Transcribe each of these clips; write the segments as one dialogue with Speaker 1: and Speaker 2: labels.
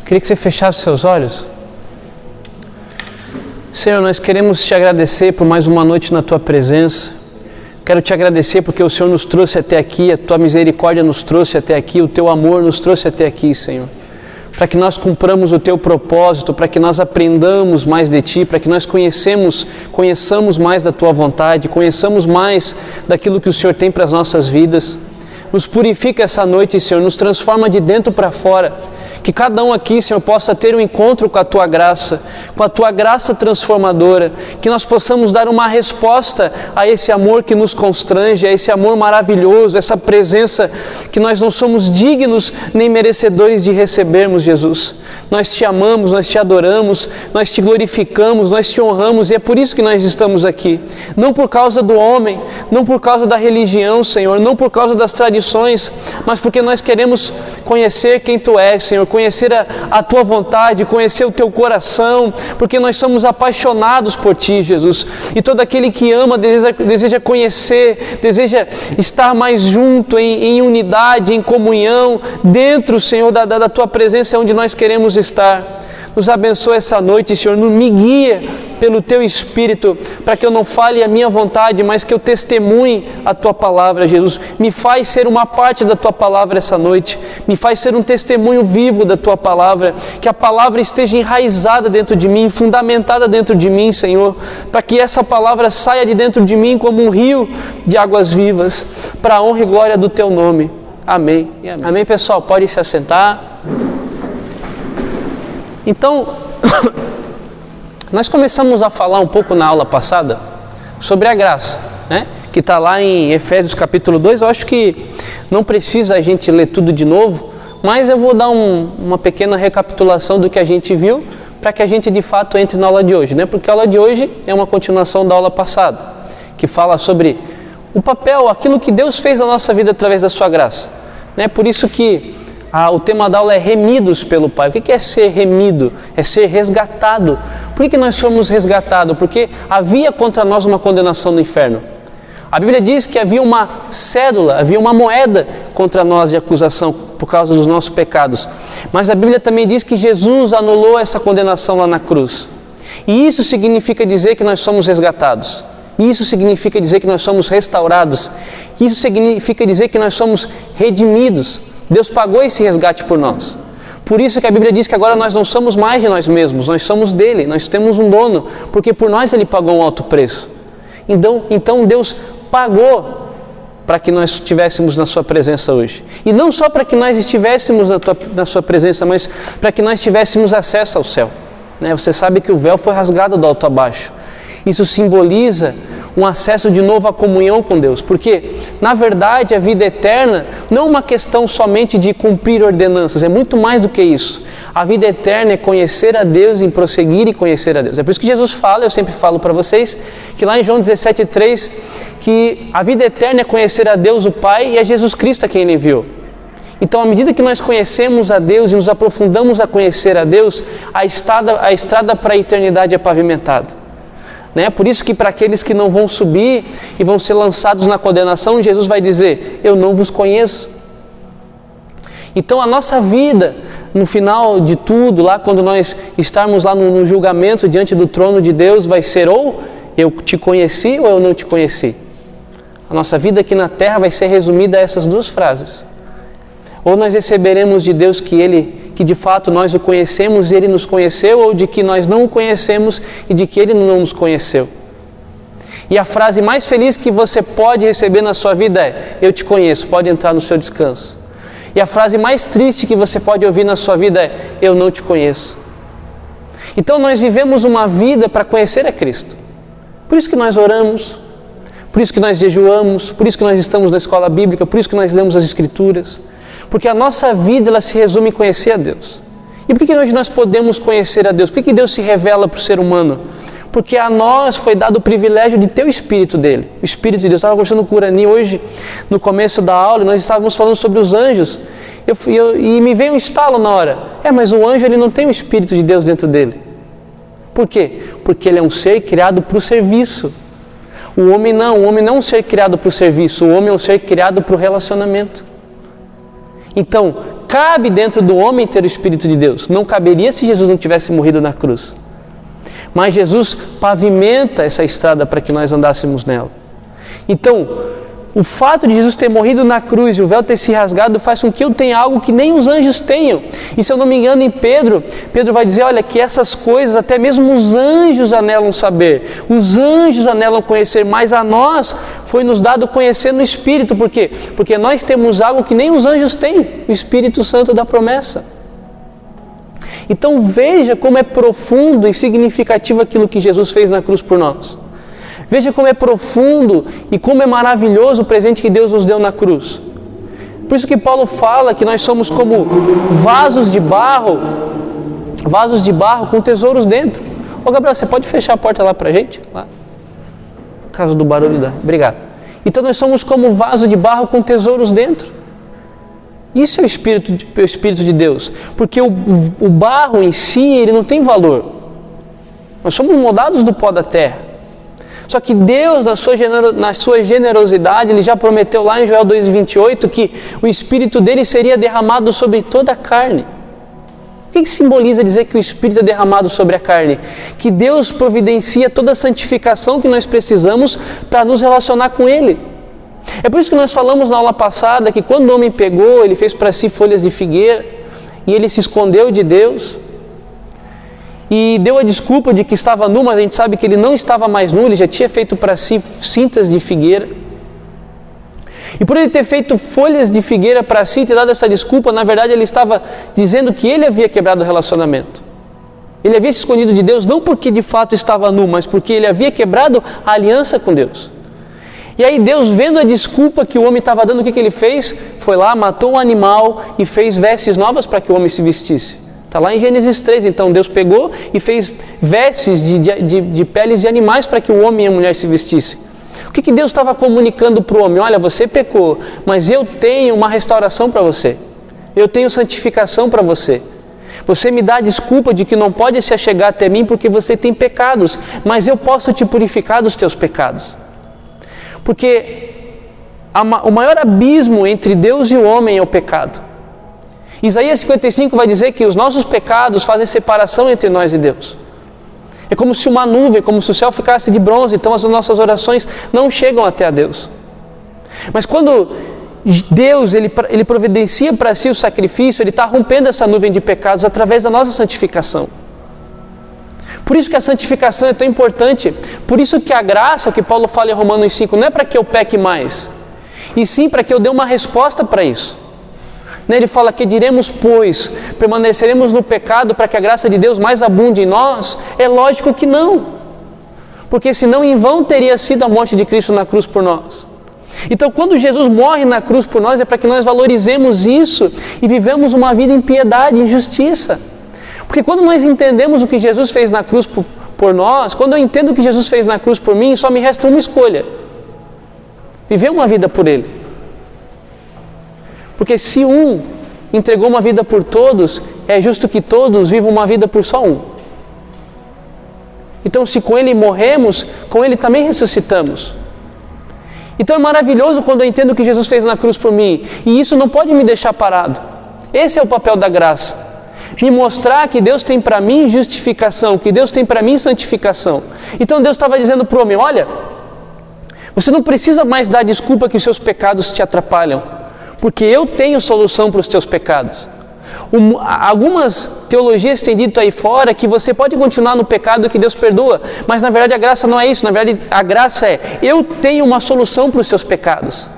Speaker 1: Queria que você fechasse seus olhos. Senhor, nós queremos te agradecer por mais uma noite na Tua presença. Quero te agradecer porque o Senhor nos trouxe até aqui, a Tua misericórdia nos trouxe até aqui, o Teu amor nos trouxe até aqui, Senhor. Para que nós cumpramos o Teu propósito, para que nós aprendamos mais de Ti, para que nós conheçamos mais da Tua vontade, conheçamos mais daquilo que o Senhor tem para as nossas vidas. Nos purifica essa noite, Senhor, nos transforma de dentro para fora. Que cada um aqui, Senhor, possa ter um encontro com a Tua graça transformadora, que nós possamos dar uma resposta a esse amor que nos constrange, a esse amor maravilhoso, essa presença que nós não somos dignos nem merecedores de recebermos, Jesus. Nós Te amamos, nós Te adoramos, nós Te glorificamos, nós Te honramos e é por isso que nós estamos aqui. Não por causa do homem, não por causa da religião, Senhor, não por causa das tradições, mas porque nós queremos conhecer quem Tu és, Senhor, conhecer a Tua vontade, conhecer o Teu coração, porque nós somos apaixonados por Ti, Jesus. E todo aquele que ama deseja conhecer, deseja estar mais junto, em unidade, em comunhão, dentro, Senhor, da Tua presença, onde nós queremos estar. Nos abençoa essa noite, Senhor, me guia pelo Teu Espírito, para que eu não fale a minha vontade, mas que eu testemunhe a Tua palavra, Jesus. Me faz ser uma parte da Tua palavra essa noite, me faz ser um testemunho vivo da Tua palavra, que a palavra esteja enraizada dentro de mim, fundamentada dentro de mim, Senhor, para que essa palavra saia de dentro de mim como um rio de águas vivas, para a honra e glória do Teu nome. Amém. Amém, pessoal, pode se assentar. Então, nós começamos a falar um pouco na aula passada sobre a graça, né? Que está lá em Efésios capítulo 2. Eu acho que não precisa a gente ler tudo de novo, mas eu vou dar uma pequena recapitulação do que a gente viu, para que a gente de fato entre na aula de hoje, né? Porque a aula de hoje é uma continuação da aula passada, que fala sobre o papel, aquilo que Deus fez na nossa vida através da sua graça, né? Por isso que o tema da aula é remidos pelo Pai. O que é ser remido? É ser resgatado. Por que nós somos resgatados? Porque havia contra nós uma condenação no inferno. A Bíblia diz que havia uma cédula, havia uma moeda contra nós de acusação por causa dos nossos pecados. Mas a Bíblia também diz que Jesus anulou essa condenação lá na cruz. E isso significa dizer que nós somos resgatados. Isso significa dizer que nós somos restaurados. Isso significa dizer que nós somos redimidos. Deus pagou esse resgate por nós. Por isso que a Bíblia diz que agora nós não somos mais de nós mesmos, nós somos dele, nós temos um dono, porque por nós ele pagou um alto preço. Então Deus pagou para que nós estivéssemos na sua presença hoje. E não só para que nós estivéssemos na sua presença, mas para que nós tivéssemos acesso ao céu. Né? Você sabe que o véu foi rasgado do alto a baixo. Isso simboliza um acesso de novo à comunhão com Deus, porque, na verdade, a vida eterna não é uma questão somente de cumprir ordenanças, é muito mais do que isso. A vida eterna é conhecer a Deus, em prosseguir e conhecer a Deus. É por isso que Jesus fala, eu sempre falo para vocês, que lá em João 17,3, que a vida eterna é conhecer a Deus, o Pai, e a Jesus Cristo a quem Ele enviou. Então, à medida que nós conhecemos a Deus e nos aprofundamos a conhecer a Deus, a estrada para a eternidade é pavimentada. Né? Por isso que para aqueles que não vão subir e vão ser lançados na condenação, Jesus vai dizer, eu não vos conheço. Então a nossa vida, no final de tudo, lá quando nós estarmos lá no julgamento diante do trono de Deus, vai ser ou eu te conheci ou eu não te conheci. A nossa vida aqui na terra vai ser resumida a essas duas frases. Ou nós receberemos de Deus que de fato nós o conhecemos e Ele nos conheceu, ou de que nós não o conhecemos e de que Ele não nos conheceu. E a frase mais feliz que você pode receber na sua vida é, eu te conheço, pode entrar no seu descanso. E a frase mais triste que você pode ouvir na sua vida é, eu não te conheço. Então nós vivemos uma vida para conhecer a Cristo. Por isso que nós oramos, por isso que nós jejuamos, por isso que nós estamos na escola bíblica, por isso que nós lemos as Escrituras. Porque a nossa vida ela se resume em conhecer a Deus. E por que hoje nós podemos conhecer a Deus? Por que Deus se revela para o ser humano? Porque a nós foi dado o privilégio de ter o Espírito dele. O Espírito de Deus. Eu estava conversando com o Urani hoje, no começo da aula, e nós estávamos falando sobre os anjos. E me veio um estalo na hora. Mas o anjo ele não tem o Espírito de Deus dentro dele. Por quê? Porque ele é um ser criado para o serviço. O homem não é um ser criado para o serviço. O homem é um ser criado para o relacionamento. Então, cabe dentro do homem ter o Espírito de Deus. Não caberia se Jesus não tivesse morrido na cruz. Mas Jesus pavimenta essa estrada para que nós andássemos nela. Então, o fato de Jesus ter morrido na cruz e o véu ter se rasgado faz com que eu tenha algo que nem os anjos tenham. E se eu não me engano, em Pedro vai dizer, olha, que essas coisas até mesmo os anjos anelam saber. Os anjos anelam conhecer, mas a nós foi nos dado conhecer no Espírito. Por quê? Porque nós temos algo que nem os anjos têm, o Espírito Santo da promessa. Então veja como é profundo e significativo aquilo que Jesus fez na cruz por nós. Veja como é profundo e como é maravilhoso o presente que Deus nos deu na cruz. Por isso que Paulo fala que nós somos como vasos de barro com tesouros dentro. Ô Gabriel, você pode fechar a porta lá pra gente? Lá. Por causa do barulho da... Obrigado. Então nós somos como vaso de barro com tesouros dentro. Isso é o Espírito de Deus. Porque o barro em si, ele não tem valor. Nós somos moldados do pó da terra. Só que Deus, na sua generosidade, Ele já prometeu lá em Joel 2,28 que o Espírito dele seria derramado sobre toda a carne. O que simboliza dizer que o Espírito é derramado sobre a carne? Que Deus providencia toda a santificação que nós precisamos para nos relacionar com Ele. É por isso que nós falamos na aula passada que quando o homem pegou, ele fez para si folhas de figueira e ele se escondeu de Deus. E deu a desculpa de que estava nu, mas a gente sabe que ele não estava mais nu, ele já tinha feito para si cintas de figueira. E por ele ter feito folhas de figueira para si e ter dado essa desculpa, na verdade ele estava dizendo que ele havia quebrado o relacionamento. Ele havia se escondido de Deus não porque de fato estava nu, mas porque ele havia quebrado a aliança com Deus. E aí Deus, vendo a desculpa que o homem estava dando, o que ele fez? Foi lá, matou um animal e fez vestes novas para que o homem se vestisse. Está lá em Gênesis 3, então Deus pegou e fez vestes de peles de animais para que o homem e a mulher se vestissem. O que Deus estava comunicando para o homem? Olha, você pecou, mas eu tenho uma restauração para você. Eu tenho santificação para você. Você me dá a desculpa de que não pode se achegar até mim porque você tem pecados, mas eu posso te purificar dos teus pecados. Porque o maior abismo entre Deus e o homem é o pecado. Isaías 55 vai dizer que os nossos pecados fazem separação entre nós e Deus. É como se uma nuvem, como se o céu ficasse de bronze, então as nossas orações não chegam até a Deus. Mas quando Deus ele providencia para si o sacrifício, Ele está rompendo essa nuvem de pecados através da nossa santificação. Por isso que a santificação é tão importante, por isso que a graça, que Paulo fala em Romanos 5, não é para que eu peque mais, e sim para que eu dê uma resposta para isso. Ele fala que diremos, pois, permaneceremos no pecado para que a graça de Deus mais abunde em nós? É lógico que não, porque senão em vão teria sido a morte de Cristo na cruz por nós. Então quando Jesus morre na cruz por nós é para que nós valorizemos isso e vivemos uma vida em piedade, em justiça. Porque quando nós entendemos o que Jesus fez na cruz por nós, quando eu entendo o que Jesus fez na cruz por mim, só me resta uma escolha: viver uma vida por Ele. Porque se um entregou uma vida por todos, é justo que todos vivam uma vida por só um. Então se com Ele morremos, com Ele também ressuscitamos. Então é maravilhoso quando eu entendo o que Jesus fez na cruz por mim. E isso não pode me deixar parado. Esse é o papel da graça. Me mostrar que Deus tem para mim justificação, que Deus tem para mim santificação. Então Deus estava dizendo para o homem, olha, você não precisa mais dar desculpa que os seus pecados te atrapalham, porque eu tenho solução para os teus pecados. Algumas teologias têm dito aí fora que você pode continuar no pecado que Deus perdoa, mas na verdade a graça não é isso. Na verdade a graça é, eu tenho uma solução para os seus pecados.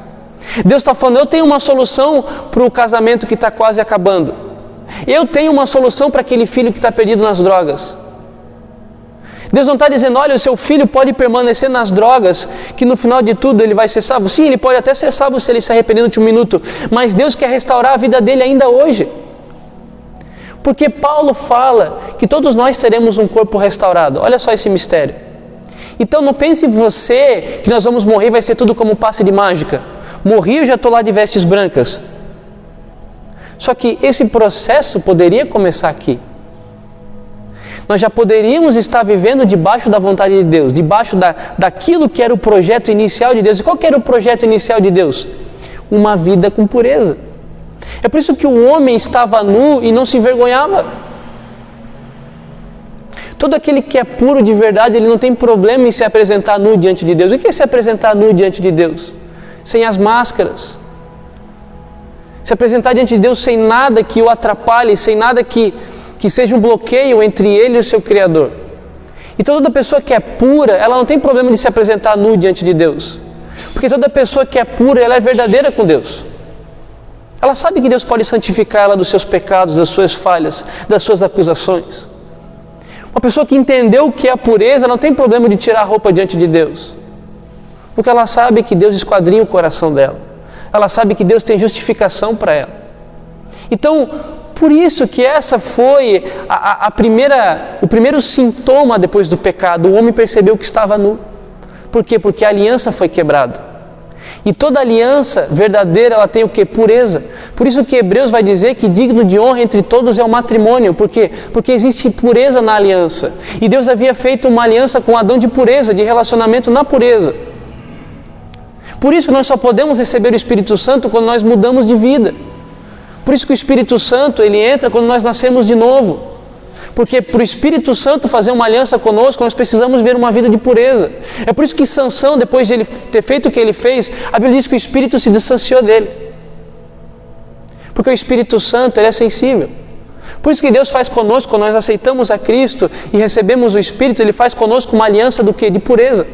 Speaker 1: Deus está falando, eu tenho uma solução para o casamento que está quase acabando. Eu tenho uma solução para aquele filho que está perdido nas drogas. Deus não está dizendo, olha, o seu filho pode permanecer nas drogas, que no final de tudo ele vai ser salvo. Sim, ele pode até ser salvo se ele se arrepender no último minuto, mas Deus quer restaurar a vida dele ainda hoje. Porque Paulo fala que todos nós teremos um corpo restaurado. Olha só esse mistério. Então não pense você que nós vamos morrer e vai ser tudo como um passe de mágica. Morri, eu já estou lá de vestes brancas. Só que esse processo poderia começar aqui. Nós já poderíamos estar vivendo debaixo da vontade de Deus, debaixo daquilo que era o projeto inicial de Deus. E qual que era o projeto inicial de Deus? Uma vida com pureza. É por isso que o homem estava nu e não se envergonhava. Todo aquele que é puro de verdade, ele não tem problema em se apresentar nu diante de Deus. O que é se apresentar nu diante de Deus? Sem as máscaras. Se apresentar diante de Deus sem nada que o atrapalhe, sem nada que seja um bloqueio entre ele e o seu Criador. Então toda pessoa que é pura, ela não tem problema de se apresentar nu diante de Deus. Porque toda pessoa que é pura, ela é verdadeira com Deus. Ela sabe que Deus pode santificar ela dos seus pecados, das suas falhas, das suas acusações. Uma pessoa que entendeu o que é a pureza, não tem problema de tirar a roupa diante de Deus. Porque ela sabe que Deus esquadrinha o coração dela. Ela sabe que Deus tem justificação para ela. Então, por isso que essa foi o primeiro sintoma depois do pecado. O homem percebeu que estava nu. Por quê? Porque a aliança foi quebrada. E toda aliança verdadeira, ela tem o quê? Pureza. Por isso que Hebreus vai dizer que digno de honra entre todos é o matrimônio. Por quê? Porque existe pureza na aliança. E Deus havia feito uma aliança com Adão de pureza, de relacionamento na pureza. Por isso que nós só podemos receber o Espírito Santo quando nós mudamos de vida. Por isso que o Espírito Santo, ele entra quando nós nascemos de novo. Porque para o Espírito Santo fazer uma aliança conosco, nós precisamos ver uma vida de pureza. É por isso que Sansão, depois de ele ter feito o que ele fez, a Bíblia diz que o Espírito se distanciou dele. Porque o Espírito Santo, ele é sensível. Por isso que Deus faz conosco, quando nós aceitamos a Cristo e recebemos o Espírito, ele faz conosco uma aliança do quê? De pureza.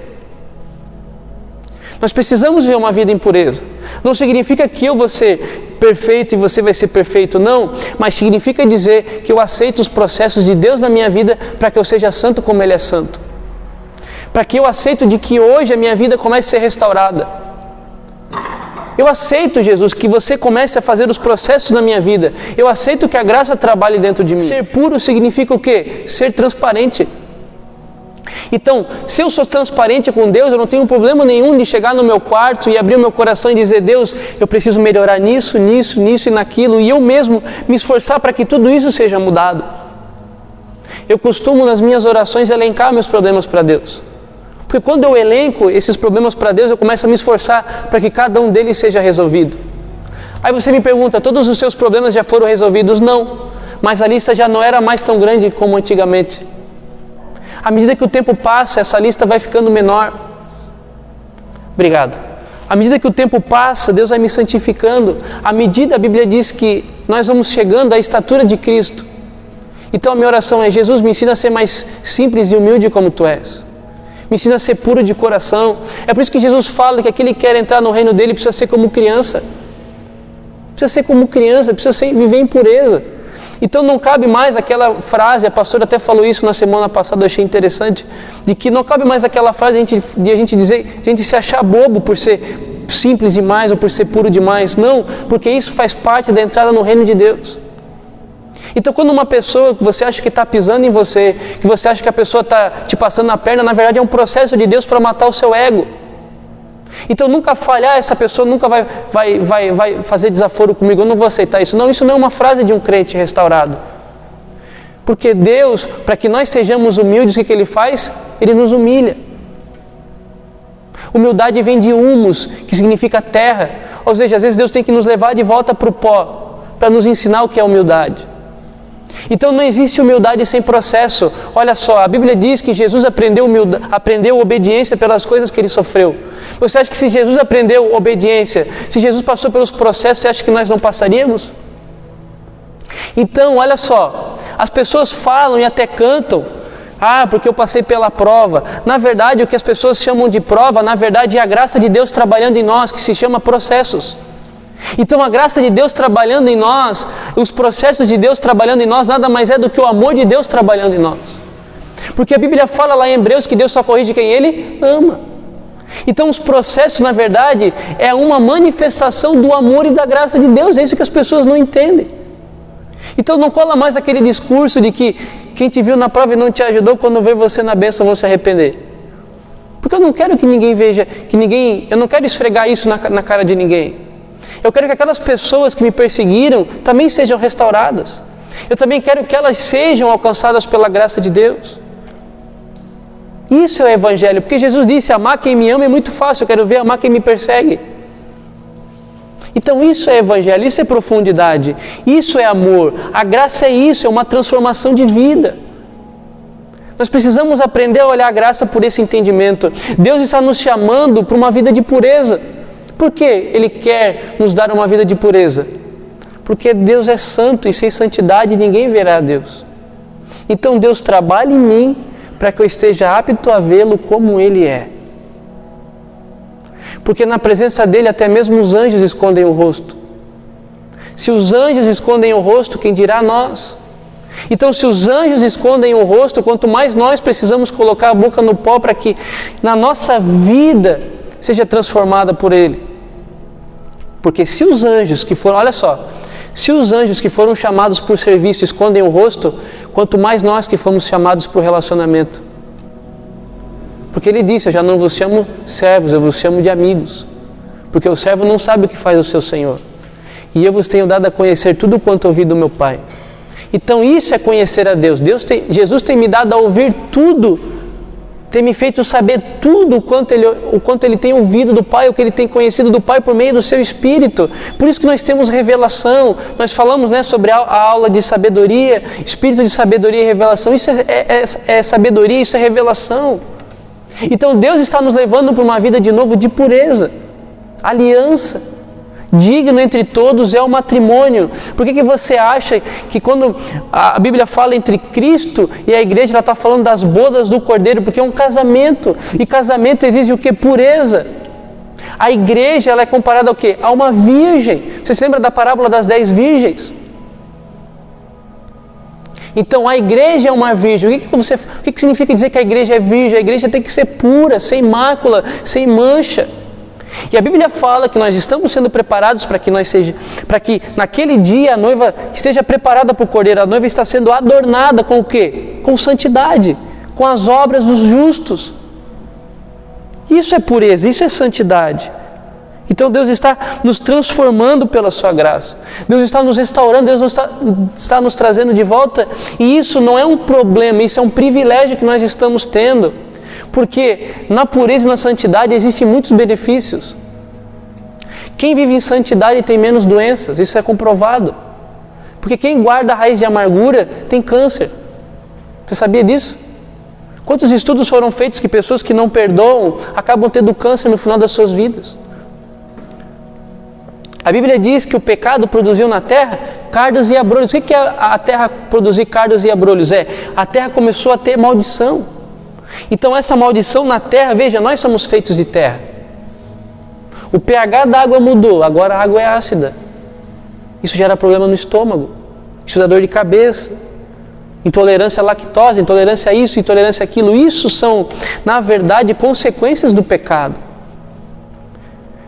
Speaker 1: Nós precisamos ver uma vida em pureza. Não significa que eu vou ser perfeito e você vai ser perfeito, não. Mas significa dizer que eu aceito os processos de Deus na minha vida para que eu seja santo como Ele é santo. Para que eu aceito de que hoje a minha vida comece a ser restaurada. Eu aceito, Jesus, que você comece a fazer os processos na minha vida. Eu aceito que a graça trabalhe dentro de mim. Ser puro significa o quê? Ser transparente. Então, se eu sou transparente com Deus, eu não tenho problema nenhum de chegar no meu quarto e abrir o meu coração e dizer: Deus, eu preciso melhorar nisso, nisso, nisso e naquilo, e eu mesmo me esforçar para que tudo isso seja mudado. Eu costumo nas minhas orações elencar meus problemas para Deus. Porque quando eu elenco esses problemas para Deus, eu começo a me esforçar para que cada um deles seja resolvido. Aí você me pergunta: todos os seus problemas já foram resolvidos? Não, mas a lista já não era mais tão grande como antigamente. À medida que o tempo passa, essa lista vai ficando menor. Obrigado. À medida que o tempo passa, Deus vai me santificando. À medida, a Bíblia diz que nós vamos chegando à estatura de Cristo. Então a minha oração é: Jesus, me ensina a ser mais simples e humilde como Tu és. Me ensina a ser puro de coração. É por isso que Jesus fala que aquele que quer entrar no reino dele precisa ser como criança. Precisa ser como criança, precisa viver em pureza. Então não cabe mais aquela frase, a pastora até falou isso na semana passada, eu achei interessante, de que não cabe mais aquela frase de a gente dizer, de a gente se achar bobo por ser simples demais ou por ser puro demais. Não, porque isso faz parte da entrada no reino de Deus. Então quando uma pessoa que você acha que está pisando em você, que você acha que a pessoa está te passando na perna, na verdade é um processo de Deus para matar o seu ego. Então nunca falhar, essa pessoa nunca vai fazer desaforo comigo, eu não vou aceitar isso. Não, isso não é uma frase de um crente restaurado. Porque Deus, para que nós sejamos humildes, o que Ele faz? Ele nos humilha. Humildade vem de humus, que significa terra. Ou seja, às vezes Deus tem que nos levar de volta para o pó, para nos ensinar o que é humildade. Então não existe humildade sem processo. Olha só, a Bíblia diz que Jesus aprendeu obediência pelas coisas que Ele sofreu. Você acha que se Jesus aprendeu obediência, se Jesus passou pelos processos, você acha que nós não passaríamos? Então, olha só, as pessoas falam e até cantam: ah, porque eu passei pela prova. Na verdade, o que as pessoas chamam de prova, na verdade é a graça de Deus trabalhando em nós, que se chama processos. Então a graça de Deus trabalhando em nós, os processos de Deus trabalhando em nós, nada mais é do que o amor de Deus trabalhando em nós. Porque a Bíblia fala lá em Hebreus que Deus só corrige quem Ele ama. Então os processos, na verdade, é uma manifestação do amor e da graça de Deus. É isso que as pessoas não entendem. Então não cola mais aquele discurso de que quem te viu na prova e não te ajudou, quando vê você na bênção vão se arrepender. Porque eu não quero que ninguém veja, eu não quero esfregar isso na cara de ninguém. Eu quero que aquelas pessoas que me perseguiram também sejam restauradas. Eu também quero que elas sejam alcançadas pela graça de Deus. Isso é o Evangelho, porque Jesus disse: amar quem me ama é muito fácil, eu quero ver amar quem me persegue. Então isso é evangelho, isso é profundidade, isso é amor. A graça é isso, é uma transformação de vida. Nós precisamos aprender a olhar a graça por esse entendimento. Deus está nos chamando para uma vida de pureza. Por que Ele quer nos dar uma vida de pureza? Porque Deus é santo e sem santidade ninguém verá a Deus. Então Deus trabalha em mim para que eu esteja apto a vê-lo como Ele é. Porque na presença dEle até mesmo os anjos escondem o rosto. Se os anjos escondem o rosto, quem dirá nós? Então, se os anjos escondem o rosto, quanto mais nós precisamos colocar a boca no pó para que na nossa vida seja transformada por Ele. Porque se os anjos que foram, olha só, se os anjos que foram chamados por serviço escondem o rosto, quanto mais nós que fomos chamados por relacionamento. Porque Ele disse, eu já não vos chamo servos, eu vos chamo de amigos. Porque o servo não sabe o que faz o seu Senhor. E eu vos tenho dado a conhecer tudo quanto ouvi do meu Pai. Então isso é conhecer a Deus. Jesus tem me dado a ouvir tudo, tem me feito saber tudo o quanto Ele tem ouvido do Pai, o que Ele tem conhecido do Pai por meio do Seu Espírito. Por isso que nós temos revelação. Nós falamos, sobre a aula de sabedoria, Espírito de sabedoria e revelação. Isso é sabedoria, isso é revelação. Então Deus está nos levando para uma vida de novo de pureza, aliança. Digno entre todos é o matrimônio. Por que você acha que quando a Bíblia fala entre Cristo e a igreja, ela está falando das bodas do Cordeiro? Porque é um casamento. E casamento exige o quê? Pureza. A igreja, ela é comparada ao quê? A uma virgem. Você se lembra da parábola das 10 virgens? Então a igreja é uma virgem. O que significa dizer que a igreja é virgem? A igreja tem que ser pura, sem mácula, sem mancha. E a Bíblia fala que nós estamos sendo preparados para que naquele dia a noiva esteja preparada para o Cordeiro. A noiva está sendo adornada com o quê? Com santidade, com as obras dos justos. Isso é pureza, isso é santidade. Então Deus está nos transformando pela sua graça. Deus está nos restaurando, Deus está nos trazendo de volta. E isso não é um problema, isso é um privilégio que nós estamos tendo. Porque na pureza e na santidade existem muitos benefícios. Quem vive em santidade tem menos doenças, isso é comprovado. Porque quem guarda a raiz de amargura tem câncer. Você sabia disso? Quantos estudos foram feitos que pessoas que não perdoam acabam tendo câncer no final das suas vidas? A Bíblia diz que o pecado produziu na terra cardos e abrolhos. O que é a terra produzir cardos e abrolhos? A terra começou a ter maldição. Então essa maldição na terra, veja, nós somos feitos de terra. O pH da água mudou, agora a água é ácida. Isso gera problema no estômago, isso dá dor de cabeça, intolerância à lactose, intolerância a isso, intolerância àquilo. Isso são, na verdade, consequências do pecado.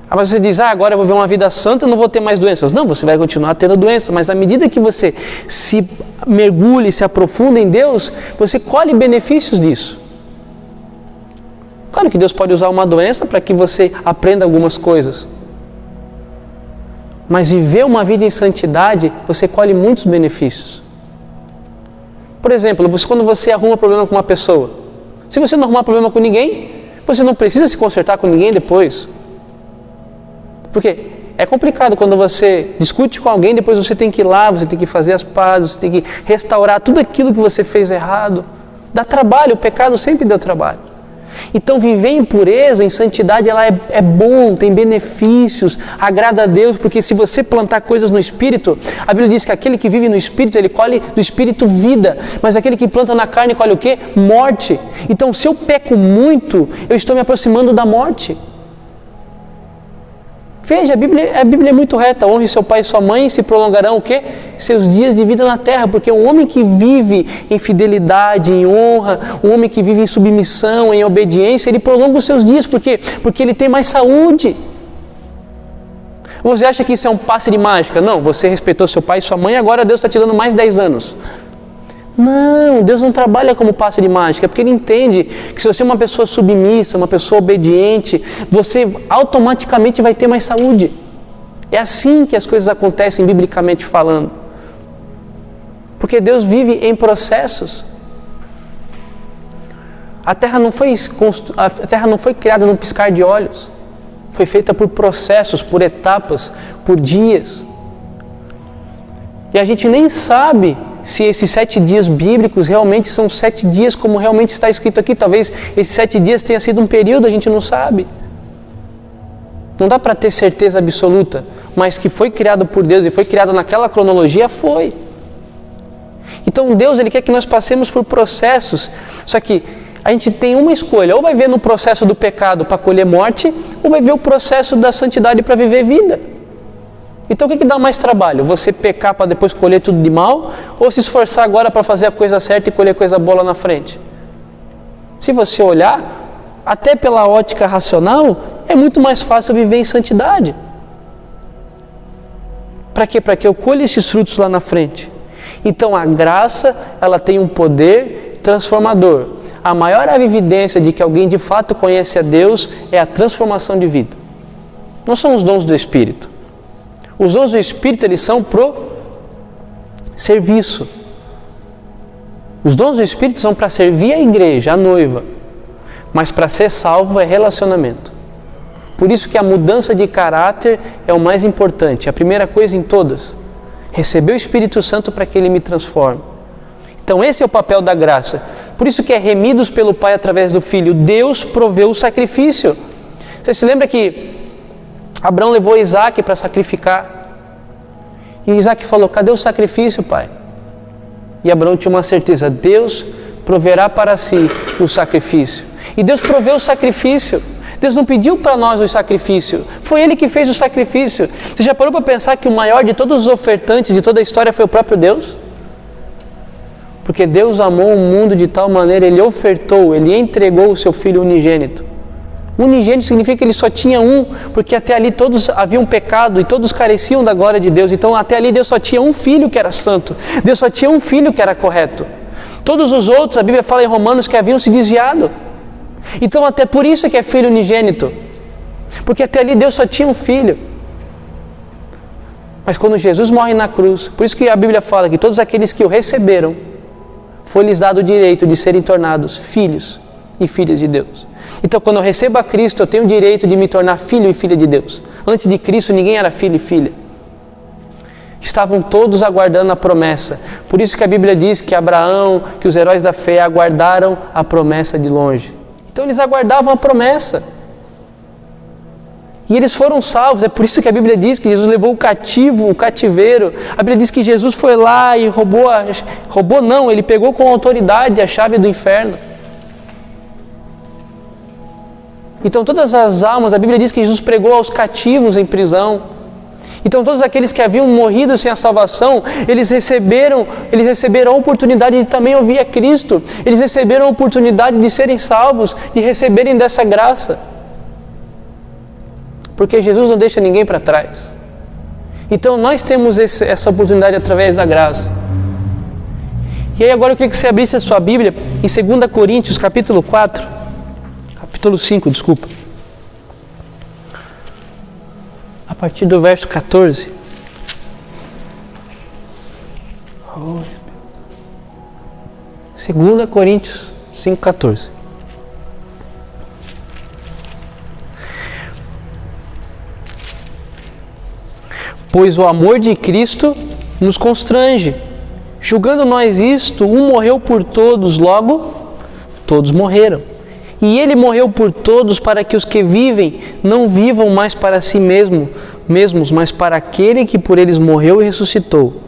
Speaker 1: Mas você diz, agora eu vou ver uma vida santa, eu não vou ter mais doenças. Não, você vai continuar tendo doenças, mas à medida que você se mergulha e se aprofunda em Deus, você colhe benefícios disso. Claro que Deus pode usar uma doença para que você aprenda algumas coisas. Mas viver uma vida em santidade, você colhe muitos benefícios. Por exemplo, quando você arruma problema com uma pessoa, se você não arrumar problema com ninguém, você não precisa se consertar com ninguém depois. Porque é complicado quando você discute com alguém, depois você tem que ir lá, você tem que fazer as pazes, você tem que restaurar tudo aquilo que você fez errado. Dá trabalho, o pecado sempre deu trabalho. Então viver em pureza, em santidade, ela é bom, tem benefícios, agrada a Deus, porque se você plantar coisas no Espírito, a Bíblia diz que aquele que vive no Espírito, ele colhe do Espírito vida, mas aquele que planta na carne colhe o quê? Morte. Então se eu peco muito, eu estou me aproximando da morte. Veja, a Bíblia é muito reta. Honre seu pai e sua mãe, se prolongarão o quê? Seus dias de vida na terra. Porque um homem que vive em fidelidade, em honra, um homem que vive em submissão, em obediência, ele prolonga os seus dias. Por quê? Porque ele tem mais saúde. Você acha que isso é um passe de mágica? Não, você respeitou seu pai e sua mãe, agora Deus está te dando mais 10 anos. Não, Deus não trabalha como passe de mágica, porque Ele entende que se você é uma pessoa submissa, uma pessoa obediente, você automaticamente vai ter mais saúde. É assim que as coisas acontecem, biblicamente falando. Porque Deus vive em processos. A terra não foi criada num piscar de olhos. Foi feita por processos, por etapas, por dias. E a gente nem sabe se esses 7 dias bíblicos realmente são 7 dias como realmente está escrito aqui. Talvez esses 7 dias tenha sido um período, a gente não sabe. Não dá para ter certeza absoluta, mas que foi criado por Deus e foi criado naquela cronologia, foi. Então Deus, Ele quer que nós passemos por processos, só que a gente tem uma escolha, ou vai ver no processo do pecado para colher morte, ou vai ver o processo da santidade para viver vida. Então o que dá mais trabalho? Você pecar para depois colher tudo de mal, ou se esforçar agora para fazer a coisa certa e colher coisa boa lá na frente? Se você olhar, até pela ótica racional, é muito mais fácil viver em santidade. Para quê? Para que eu colha esses frutos lá na frente. Então a graça, ela tem um poder transformador. A maior evidência de que alguém de fato conhece a Deus é a transformação de vida. Não são os dons do Espírito. Os dons do Espírito, eles são pro serviço. Os dons do Espírito são para servir a igreja, a noiva. Mas para ser salvo é relacionamento. Por isso que a mudança de caráter é o mais importante. A primeira coisa em todas. Receber o Espírito Santo para que Ele me transforme. Então esse é o papel da graça. Por isso que é remidos pelo Pai através do Filho. Deus proveu o sacrifício. Você se lembra que Abraão levou Isaac para sacrificar? E Isaac falou, cadê o sacrifício, pai? E Abraão tinha uma certeza, Deus proverá para si o sacrifício. E Deus proveu o sacrifício. Deus não pediu para nós o sacrifício, foi Ele que fez o sacrifício. Você já parou para pensar que o maior de todos os ofertantes de toda a história foi o próprio Deus? Porque Deus amou o mundo de tal maneira, Ele ofertou, Ele entregou o seu Filho unigênito. Unigênito significa que Ele só tinha um, porque até ali todos haviam pecado e todos careciam da glória de Deus. Então até ali Deus só tinha um Filho que era santo, Deus só tinha um Filho que era correto. Todos os outros, a Bíblia fala em Romanos que haviam se desviado. Então até por isso é que é Filho unigênito, porque até ali Deus só tinha um Filho. Mas quando Jesus morre na cruz, por isso que a Bíblia fala que todos aqueles que o receberam, foi-lhes dado o direito de serem tornados filhos e filhas de Deus. Então quando eu recebo a Cristo, eu tenho o direito de me tornar filho e filha de Deus. Antes de Cristo ninguém era filho e filha. Estavam todos aguardando a promessa. Por isso que a Bíblia diz que Abraão, que os heróis da fé aguardaram a promessa de longe. Então eles aguardavam a promessa. E eles foram salvos. É por isso que a Bíblia diz que Jesus levou o cativo, o cativeiro. A Bíblia diz que Jesus foi lá e ele pegou com autoridade a chave do inferno. Então todas as almas, a Bíblia diz que Jesus pregou aos cativos em prisão. Então todos aqueles que haviam morrido sem a salvação, eles receberam a oportunidade de também ouvir a Cristo. Eles receberam a oportunidade de serem salvos, de receberem dessa graça. Porque Jesus não deixa ninguém para trás. Então nós temos essa oportunidade através da graça. E aí agora eu queria que você abrisse a sua Bíblia em 2 Coríntios, capítulo 5, desculpa. A partir do verso 14. 2 Coríntios 5,14. Pois o amor de Cristo nos constrange. Julgando nós isto, um morreu por todos, logo todos morreram. E Ele morreu por todos para que os que vivem não vivam mais para si mesmos, mas para aquele que por eles morreu e ressuscitou.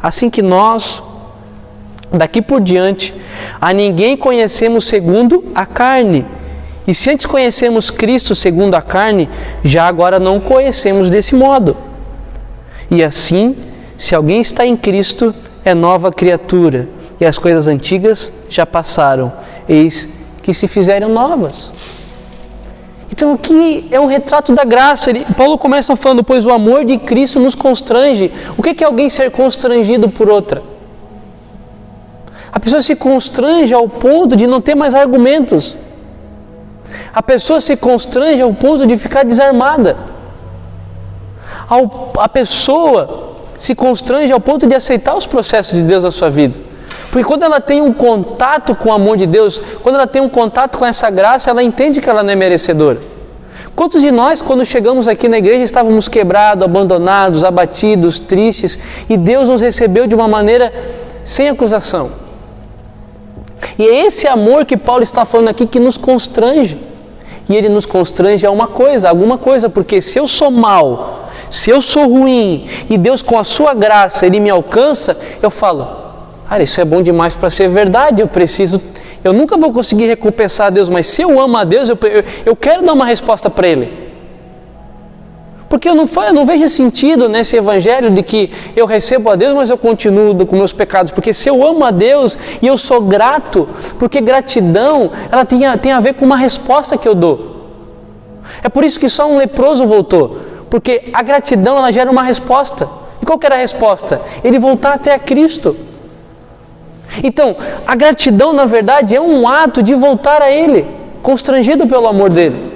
Speaker 1: Assim que nós, daqui por diante, a ninguém conhecemos segundo a carne. E se antes conhecemos Cristo segundo a carne, já agora não o conhecemos desse modo. E assim, se alguém está em Cristo, é nova criatura, e as coisas antigas já passaram, eis que se fizeram novas. Então aqui é um retrato da graça. Paulo começa falando, pois o amor de Cristo nos constrange. O que é alguém ser constrangido por outra? A pessoa se constrange ao ponto de não ter mais argumentos. A pessoa se constrange ao ponto de ficar desarmada. A pessoa se constrange ao ponto de aceitar os processos de Deus na sua vida. Porque quando ela tem um contato com o amor de Deus, quando ela tem um contato com essa graça, ela entende que ela não é merecedora. Quantos de nós, quando chegamos aqui na igreja, estávamos quebrados, abandonados, abatidos, tristes, e Deus nos recebeu de uma maneira sem acusação? E é esse amor que Paulo está falando aqui que nos constrange. E ele nos constrange a alguma coisa, porque se eu sou mau, se eu sou ruim, e Deus com a sua graça, Ele me alcança, eu falo, cara, isso é bom demais para ser verdade, eu nunca vou conseguir recompensar a Deus, mas se eu amo a Deus, eu quero dar uma resposta para Ele. Porque eu não vejo sentido nesse evangelho de que eu recebo a Deus, mas eu continuo com meus pecados. Porque se eu amo a Deus e eu sou grato, porque gratidão, ela tem a ver com uma resposta que eu dou. É por isso que só um leproso voltou. Porque a gratidão, ela gera uma resposta. E qual que era a resposta? Ele voltar até a Cristo. Então, a gratidão, na verdade, é um ato de voltar a Ele, constrangido pelo amor dEle.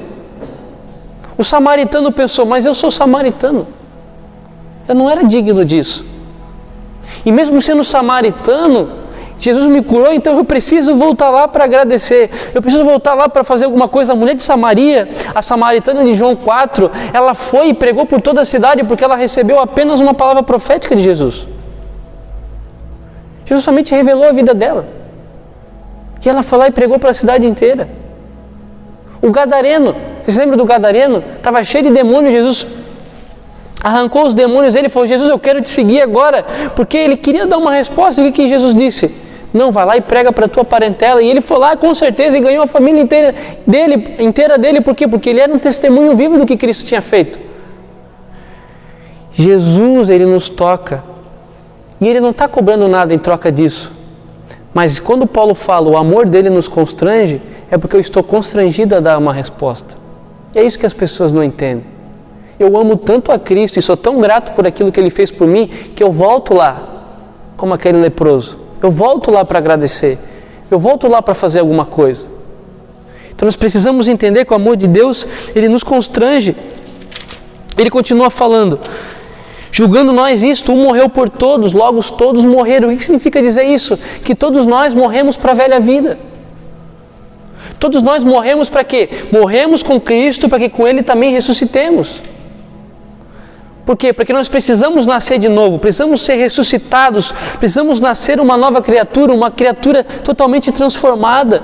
Speaker 1: O samaritano pensou, mas eu sou samaritano, eu não era digno disso. E mesmo sendo samaritano, Jesus me curou, então eu preciso voltar lá para agradecer, eu preciso voltar lá para fazer alguma coisa. A mulher de Samaria, a samaritana de João 4, ela foi e pregou por toda a cidade porque ela recebeu apenas uma palavra profética de Jesus. Jesus somente revelou a vida dela. E ela foi lá e pregou para a cidade inteira. O gadareno, você se lembra do gadareno? Estava cheio de demônios, Jesus arrancou os demônios dele e falou, Jesus, eu quero te seguir agora, porque ele queria dar uma resposta. E o que Jesus disse? Não, vai lá e prega para a tua parentela. E ele foi lá com certeza e ganhou a família inteira dele. Por quê? Porque ele era um testemunho vivo do que Cristo tinha feito. Jesus, ele nos toca e ele não está cobrando nada em troca disso. Mas quando Paulo fala, o amor dele nos constrange, é porque eu estou constrangido a dar uma resposta. E é isso que as pessoas não entendem. Eu amo tanto a Cristo e sou tão grato por aquilo que Ele fez por mim, que eu volto lá, como aquele leproso. Eu volto lá para agradecer. Eu volto lá para fazer alguma coisa. Então nós precisamos entender que o amor de Deus, Ele nos constrange. Ele continua falando, julgando nós isto, um morreu por todos, logo todos morreram. O que significa dizer isso? Que todos nós morremos para a velha vida. Todos nós morremos para quê? Morremos com Cristo para que com Ele também ressuscitemos. Por quê? Porque nós precisamos nascer de novo, precisamos ser ressuscitados, precisamos nascer uma nova criatura, uma criatura totalmente transformada.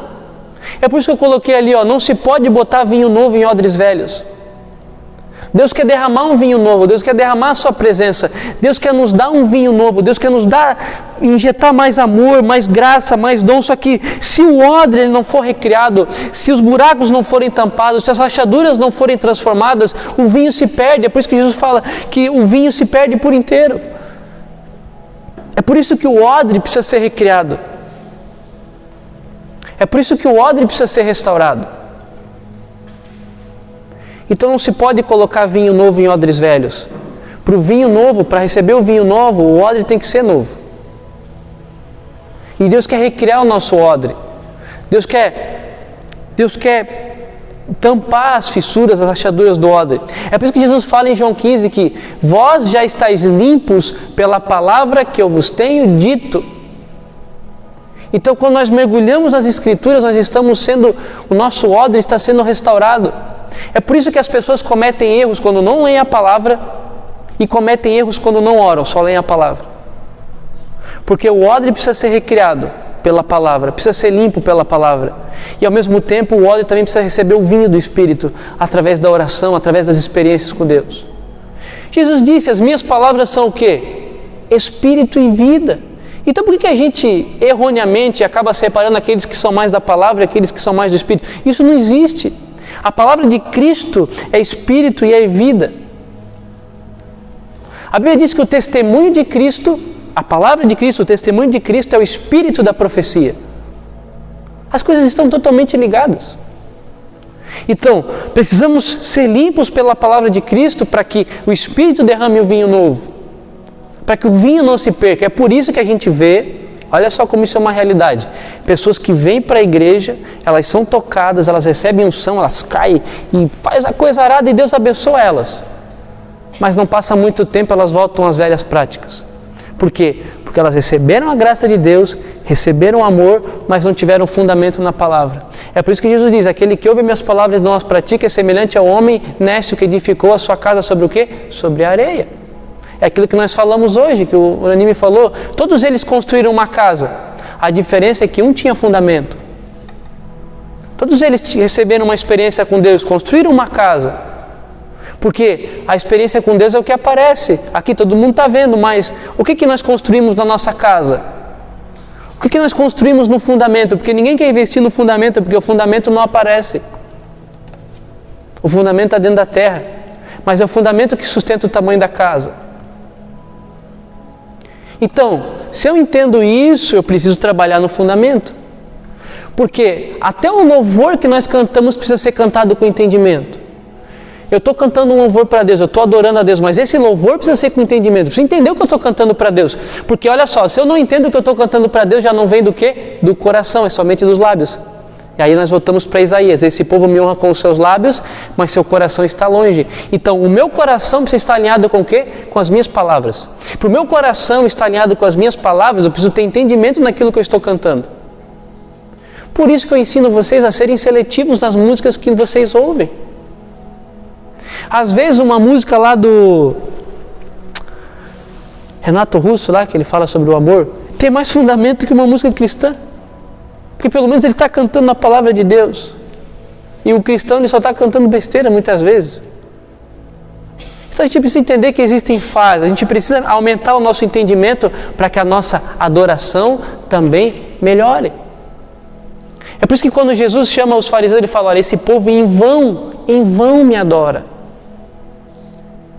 Speaker 1: É por isso que eu coloquei ali, não se pode botar vinho novo em odres velhos. Deus quer derramar um vinho novo, Deus quer derramar a sua presença, Deus quer nos dar um vinho novo, Deus quer nos injetar mais amor, mais graça, mais dom. Só que se o odre não for recriado, se os buracos não forem tampados, se as rachaduras não forem transformadas, o vinho se perde. É por isso que Jesus fala que o vinho se perde por inteiro. É por isso que o odre precisa ser recriado. É por isso que o odre precisa ser restaurado. Então não se pode colocar vinho novo em odres velhos. Para o vinho novo, para receber o vinho novo, o odre tem que ser novo. E Deus quer recriar o nosso odre. Deus quer tampar as fissuras, as rachaduras do odre. É por isso que Jesus fala em João 15 que vós já estáis limpos pela palavra que eu vos tenho dito. Então quando nós mergulhamos nas Escrituras, o nosso odre está sendo restaurado. É por isso que as pessoas cometem erros quando não leem a palavra e cometem erros quando não oram, só leem a palavra. Porque o odre precisa ser recriado pela palavra, precisa ser limpo pela palavra. E ao mesmo tempo o odre também precisa receber o vinho do Espírito através da oração, através das experiências com Deus. Jesus disse, as minhas palavras são o quê? Espírito e vida. Então por que a gente erroneamente acaba separando aqueles que são mais da palavra e aqueles que são mais do Espírito? Isso não existe. A palavra de Cristo é Espírito e é vida. A Bíblia diz que o testemunho de Cristo, a palavra de Cristo, o testemunho de Cristo é o Espírito da profecia. As coisas estão totalmente ligadas. Então, precisamos ser limpos pela palavra de Cristo para que o Espírito derrame o vinho novo. Para que o vinho não se perca. É por isso que a gente vê, olha só como isso é uma realidade. Pessoas que vêm para a igreja, elas são tocadas, elas recebem unção, elas caem e faz a coisa arada e Deus abençoa elas. Mas não passa muito tempo, elas voltam às velhas práticas. Por quê? Porque elas receberam a graça de Deus, receberam o amor, mas não tiveram fundamento na palavra. É por isso que Jesus diz, aquele que ouve minhas palavras e não as pratica é semelhante ao homem nécio que edificou a sua casa sobre o quê? Sobre a areia. É aquilo que nós falamos hoje, que o Anime falou. Todos eles construíram uma casa. A diferença é que um tinha fundamento. Todos eles receberam uma experiência com Deus, construíram uma casa. Porque a experiência com Deus é o que aparece. Aqui todo mundo está vendo, mas o que nós construímos na nossa casa? O que nós construímos no fundamento? Porque ninguém quer investir no fundamento, porque o fundamento não aparece. O fundamento está dentro da terra. Mas é o fundamento que sustenta o tamanho da casa. Então, se eu entendo isso, eu preciso trabalhar no fundamento. Porque até o louvor que nós cantamos precisa ser cantado com entendimento. Eu estou cantando um louvor para Deus, eu estou adorando a Deus, mas esse louvor precisa ser com entendimento. Precisa entender o que eu estou cantando para Deus. Porque olha só, se eu não entendo o que eu estou cantando para Deus, já não vem do quê? Do coração, é somente dos lábios. E aí nós voltamos para Isaías. Esse povo me honra com os seus lábios, mas seu coração está longe. Então o meu coração precisa estar alinhado com o quê? Com as minhas palavras. Para o meu coração estar alinhado com as minhas palavras, eu preciso ter entendimento naquilo que eu estou cantando. Por isso que eu ensino vocês a serem seletivos nas músicas que vocês ouvem. Às vezes uma música lá do Renato Russo, lá, que ele fala sobre o amor, tem mais fundamento que uma música cristã. Porque pelo menos ele está cantando a palavra de Deus. E o cristão ele só está cantando besteira muitas vezes. Então a gente precisa entender que existem fases. A gente precisa aumentar o nosso entendimento para que a nossa adoração também melhore. É por isso que quando Jesus chama os fariseus, ele fala, olha, esse povo em vão me adora.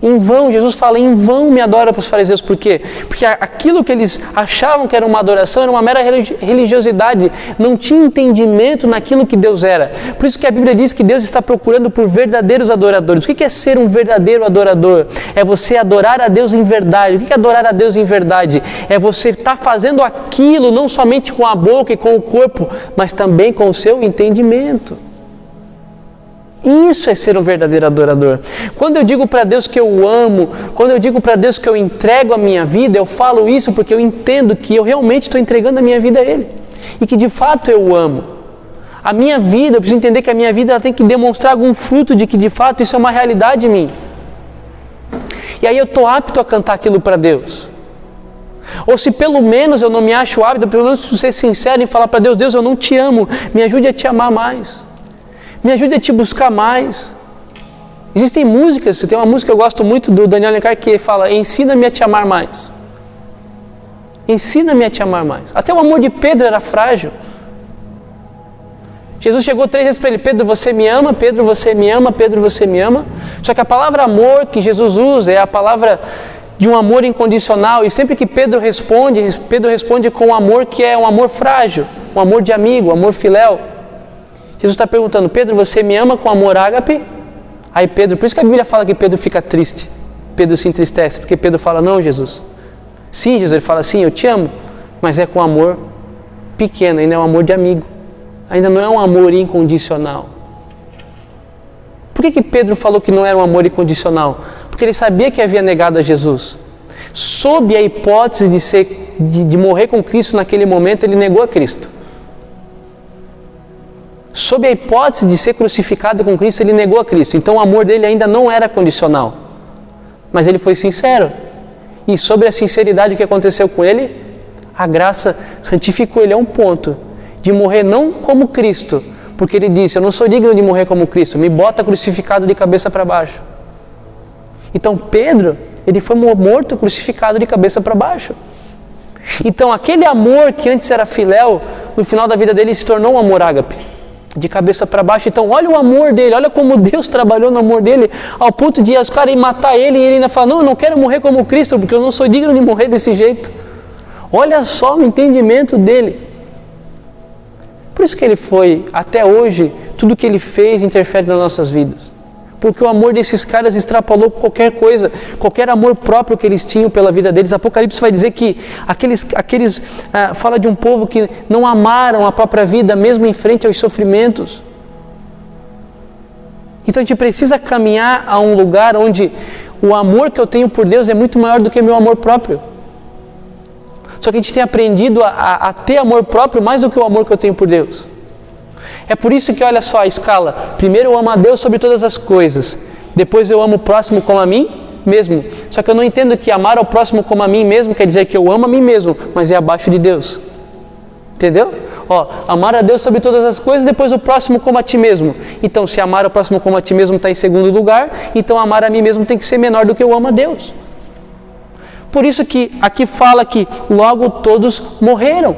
Speaker 1: Em vão, Jesus fala, em vão me adora para os fariseus. Por quê? Porque aquilo que eles achavam que era uma adoração era uma mera religiosidade. Não tinha entendimento naquilo que Deus era. Por isso que a Bíblia diz que Deus está procurando por verdadeiros adoradores. O que é ser um verdadeiro adorador? É você adorar a Deus em verdade. O que é adorar a Deus em verdade? É você estar fazendo aquilo não somente com a boca e com o corpo, mas também com o seu entendimento. Isso é ser um verdadeiro adorador. Quando eu digo para Deus que eu amo, quando eu digo para Deus que eu entrego a minha vida, eu falo isso porque eu entendo que eu realmente estou entregando a minha vida a Ele. E que de fato eu amo. A minha vida, eu preciso entender que a minha vida ela tem que demonstrar algum fruto de que de fato isso é uma realidade em mim. E aí eu estou apto a cantar aquilo para Deus. Ou se pelo menos eu não me acho apto, pelo menos ser sincero em falar para Deus, Deus, eu não te amo, me ajude a te amar mais. Me ajude a te buscar mais. Existem músicas, tem uma música que eu gosto muito do Daniel Alencar que fala, ensina-me a te amar mais. Ensina-me a te amar mais. Até o amor de Pedro era frágil. Jesus chegou 3 vezes para ele, Pedro, você me ama, Pedro, você me ama, Pedro, você me ama. Só que a palavra amor que Jesus usa é a palavra de um amor incondicional. E sempre que Pedro responde com um amor que é um amor frágil, um amor de amigo, um amor filéu. Jesus está perguntando, Pedro, você me ama com amor ágape? Aí Pedro, por isso que a Bíblia fala que Pedro fica triste, Pedro se entristece, porque Pedro fala, não, Jesus. Sim, Jesus, ele fala, sim, eu te amo, mas é com amor pequeno, ainda é um amor de amigo, ainda não é um amor incondicional. Por que Pedro falou que não era um amor incondicional? Porque ele sabia que havia negado a Jesus. Sob a hipótese de morrer com Cristo naquele momento, ele negou a Cristo. Sob a hipótese de ser crucificado com Cristo, ele negou a Cristo. Então o amor dele ainda não era condicional. Mas ele foi sincero. E sobre a sinceridade, o que aconteceu com ele? A graça santificou ele a um ponto de morrer não como Cristo. Porque ele disse, eu não sou digno de morrer como Cristo. Me bota crucificado de cabeça para baixo. Então Pedro, ele foi morto crucificado de cabeça para baixo. Então aquele amor que antes era filéu, no final da vida dele se tornou um amor ágape. De cabeça para baixo. Então olha o amor dele, olha como Deus trabalhou no amor dele, ao ponto de os caras matar ele, e ele ainda fala, não, eu não quero morrer como Cristo, porque eu não sou digno de morrer desse jeito. Olha só o entendimento dele. Por isso que ele foi, até hoje, tudo que ele fez interfere nas nossas vidas. Porque o amor desses caras extrapolou qualquer coisa, qualquer amor próprio que eles tinham pela vida deles. Apocalipse vai dizer que aqueles fala de um povo que não amaram a própria vida, mesmo em frente aos sofrimentos. Então a gente precisa caminhar a um lugar onde o amor que eu tenho por Deus é muito maior do que o meu amor próprio. Só que a gente tem aprendido a ter amor próprio mais do que o amor que eu tenho por Deus. É por isso que, olha só a escala. Primeiro eu amo a Deus sobre todas as coisas. Depois eu amo o próximo como a mim mesmo. Só que eu não entendo que amar ao próximo como a mim mesmo quer dizer que eu amo a mim mesmo, mas é abaixo de Deus. Entendeu? Amar a Deus sobre todas as coisas, depois o próximo como a ti mesmo. Então, se amar o próximo como a ti mesmo está em segundo lugar, então amar a mim mesmo tem que ser menor do que eu amo a Deus. Por isso que aqui fala que logo todos morreram.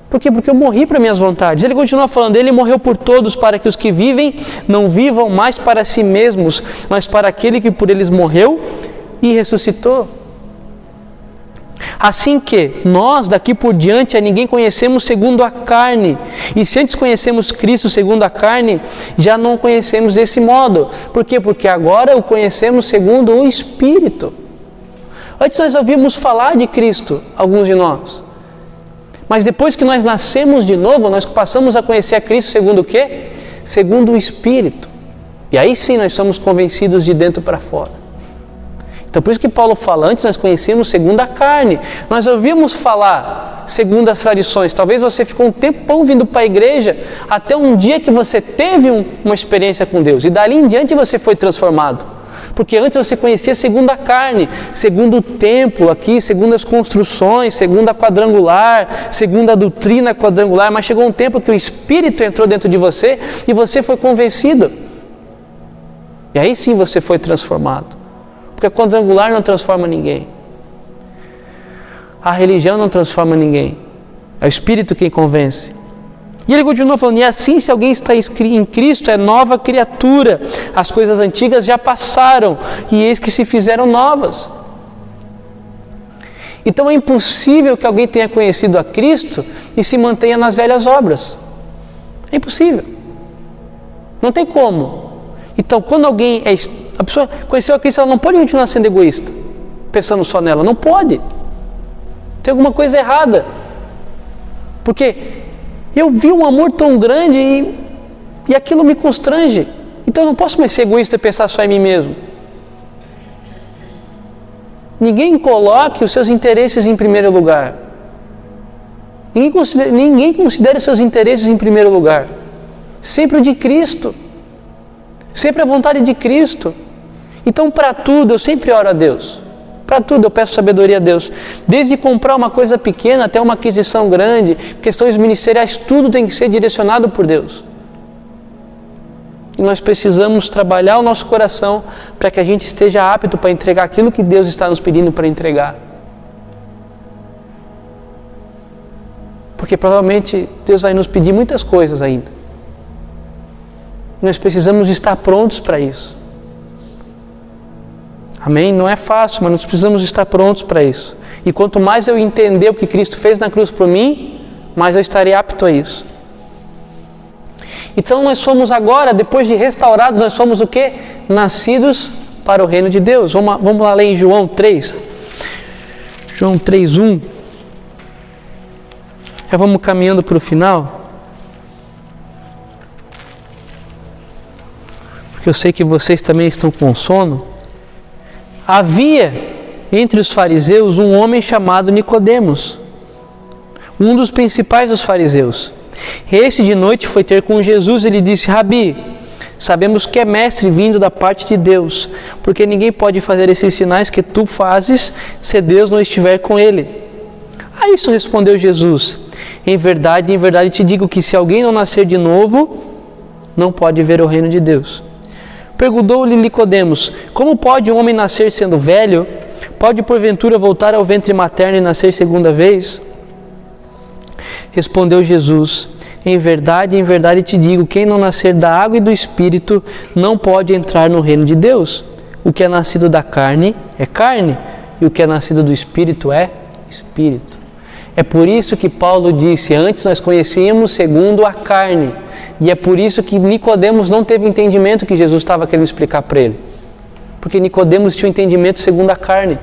Speaker 1: Por quê? Porque eu morri para minhas vontades. Ele continua falando, ele morreu por todos para que os que vivem não vivam mais para si mesmos, mas para aquele que por eles morreu e ressuscitou. Assim que nós daqui por diante a ninguém conhecemos segundo a carne. E se antes conhecemos Cristo segundo a carne, já não conhecemos desse modo. Por quê? Porque agora o conhecemos segundo o Espírito. Antes nós ouvimos falar de Cristo, alguns de nós. Mas depois que nós nascemos de novo, nós passamos a conhecer a Cristo segundo o quê? Segundo o Espírito. E aí sim nós somos convencidos de dentro para fora. Então por isso que Paulo fala, antes nós conhecemos segundo a carne. Nós ouvimos falar segundo as tradições. Talvez você ficou um tempão vindo para a igreja, até um dia que você teve uma experiência com Deus. E dali em diante você foi transformado. Porque antes você conhecia segundo a carne, segundo o templo aqui, segundo as construções, segundo a quadrangular, segundo a doutrina quadrangular. Mas chegou um tempo que o Espírito entrou dentro de você e você foi convencido. E aí sim você foi transformado. Porque a quadrangular não transforma ninguém. A religião não transforma ninguém. É o Espírito quem convence. E ele continua falando, e assim se alguém está em Cristo é nova criatura. As coisas antigas já passaram e eis que se fizeram novas. Então é impossível que alguém tenha conhecido a Cristo e se mantenha nas velhas obras. É impossível. Não tem como. Então quando a pessoa conheceu a Cristo, ela não pode continuar sendo egoísta, pensando só nela. Não pode. Tem alguma coisa errada. Porque eu vi um amor tão grande e aquilo me constrange. Então eu não posso mais ser egoísta e pensar só em mim mesmo. Ninguém coloque os seus interesses em primeiro lugar. Ninguém considere os seus interesses em primeiro lugar. Sempre o de Cristo. Sempre a vontade de Cristo. Então, para tudo, eu sempre oro a Deus. Para tudo, eu peço sabedoria a Deus. Desde comprar uma coisa pequena até uma aquisição grande, questões ministeriais, tudo tem que ser direcionado por Deus. E nós precisamos trabalhar o nosso coração para que a gente esteja apto para entregar aquilo que Deus está nos pedindo para entregar. Porque provavelmente Deus vai nos pedir muitas coisas ainda. Nós precisamos estar prontos para isso. Amém? Não é fácil, mas nós precisamos estar prontos para isso. E quanto mais eu entender o que Cristo fez na cruz por mim, mais eu estarei apto a isso. Então nós somos agora, depois de restaurados, nós somos o quê? Nascidos para o reino de Deus. Vamos lá ler em João 3. João 3:1. Já vamos caminhando para o final. Porque eu sei que vocês também estão com sono. Havia entre os fariseus um homem chamado Nicodemos, um dos principais dos fariseus. Este de noite foi ter com Jesus e lhe disse: Rabi, sabemos que é mestre vindo da parte de Deus, porque ninguém pode fazer esses sinais que tu fazes se Deus não estiver com ele. A isso respondeu Jesus: em verdade te digo que se alguém não nascer de novo, não pode ver o reino de Deus. Perguntou-lhe Nicodemos: como pode um homem nascer sendo velho? Pode porventura voltar ao ventre materno e nascer segunda vez? Respondeu Jesus: em verdade te digo, quem não nascer da água e do Espírito não pode entrar no reino de Deus. O que é nascido da carne é carne, e o que é nascido do Espírito é Espírito. É por isso que Paulo disse, antes nós conhecíamos segundo a carne. E é por isso que Nicodemos não teve o entendimento que Jesus estava querendo explicar para ele. Porque Nicodemos tinha o entendimento segundo a carne.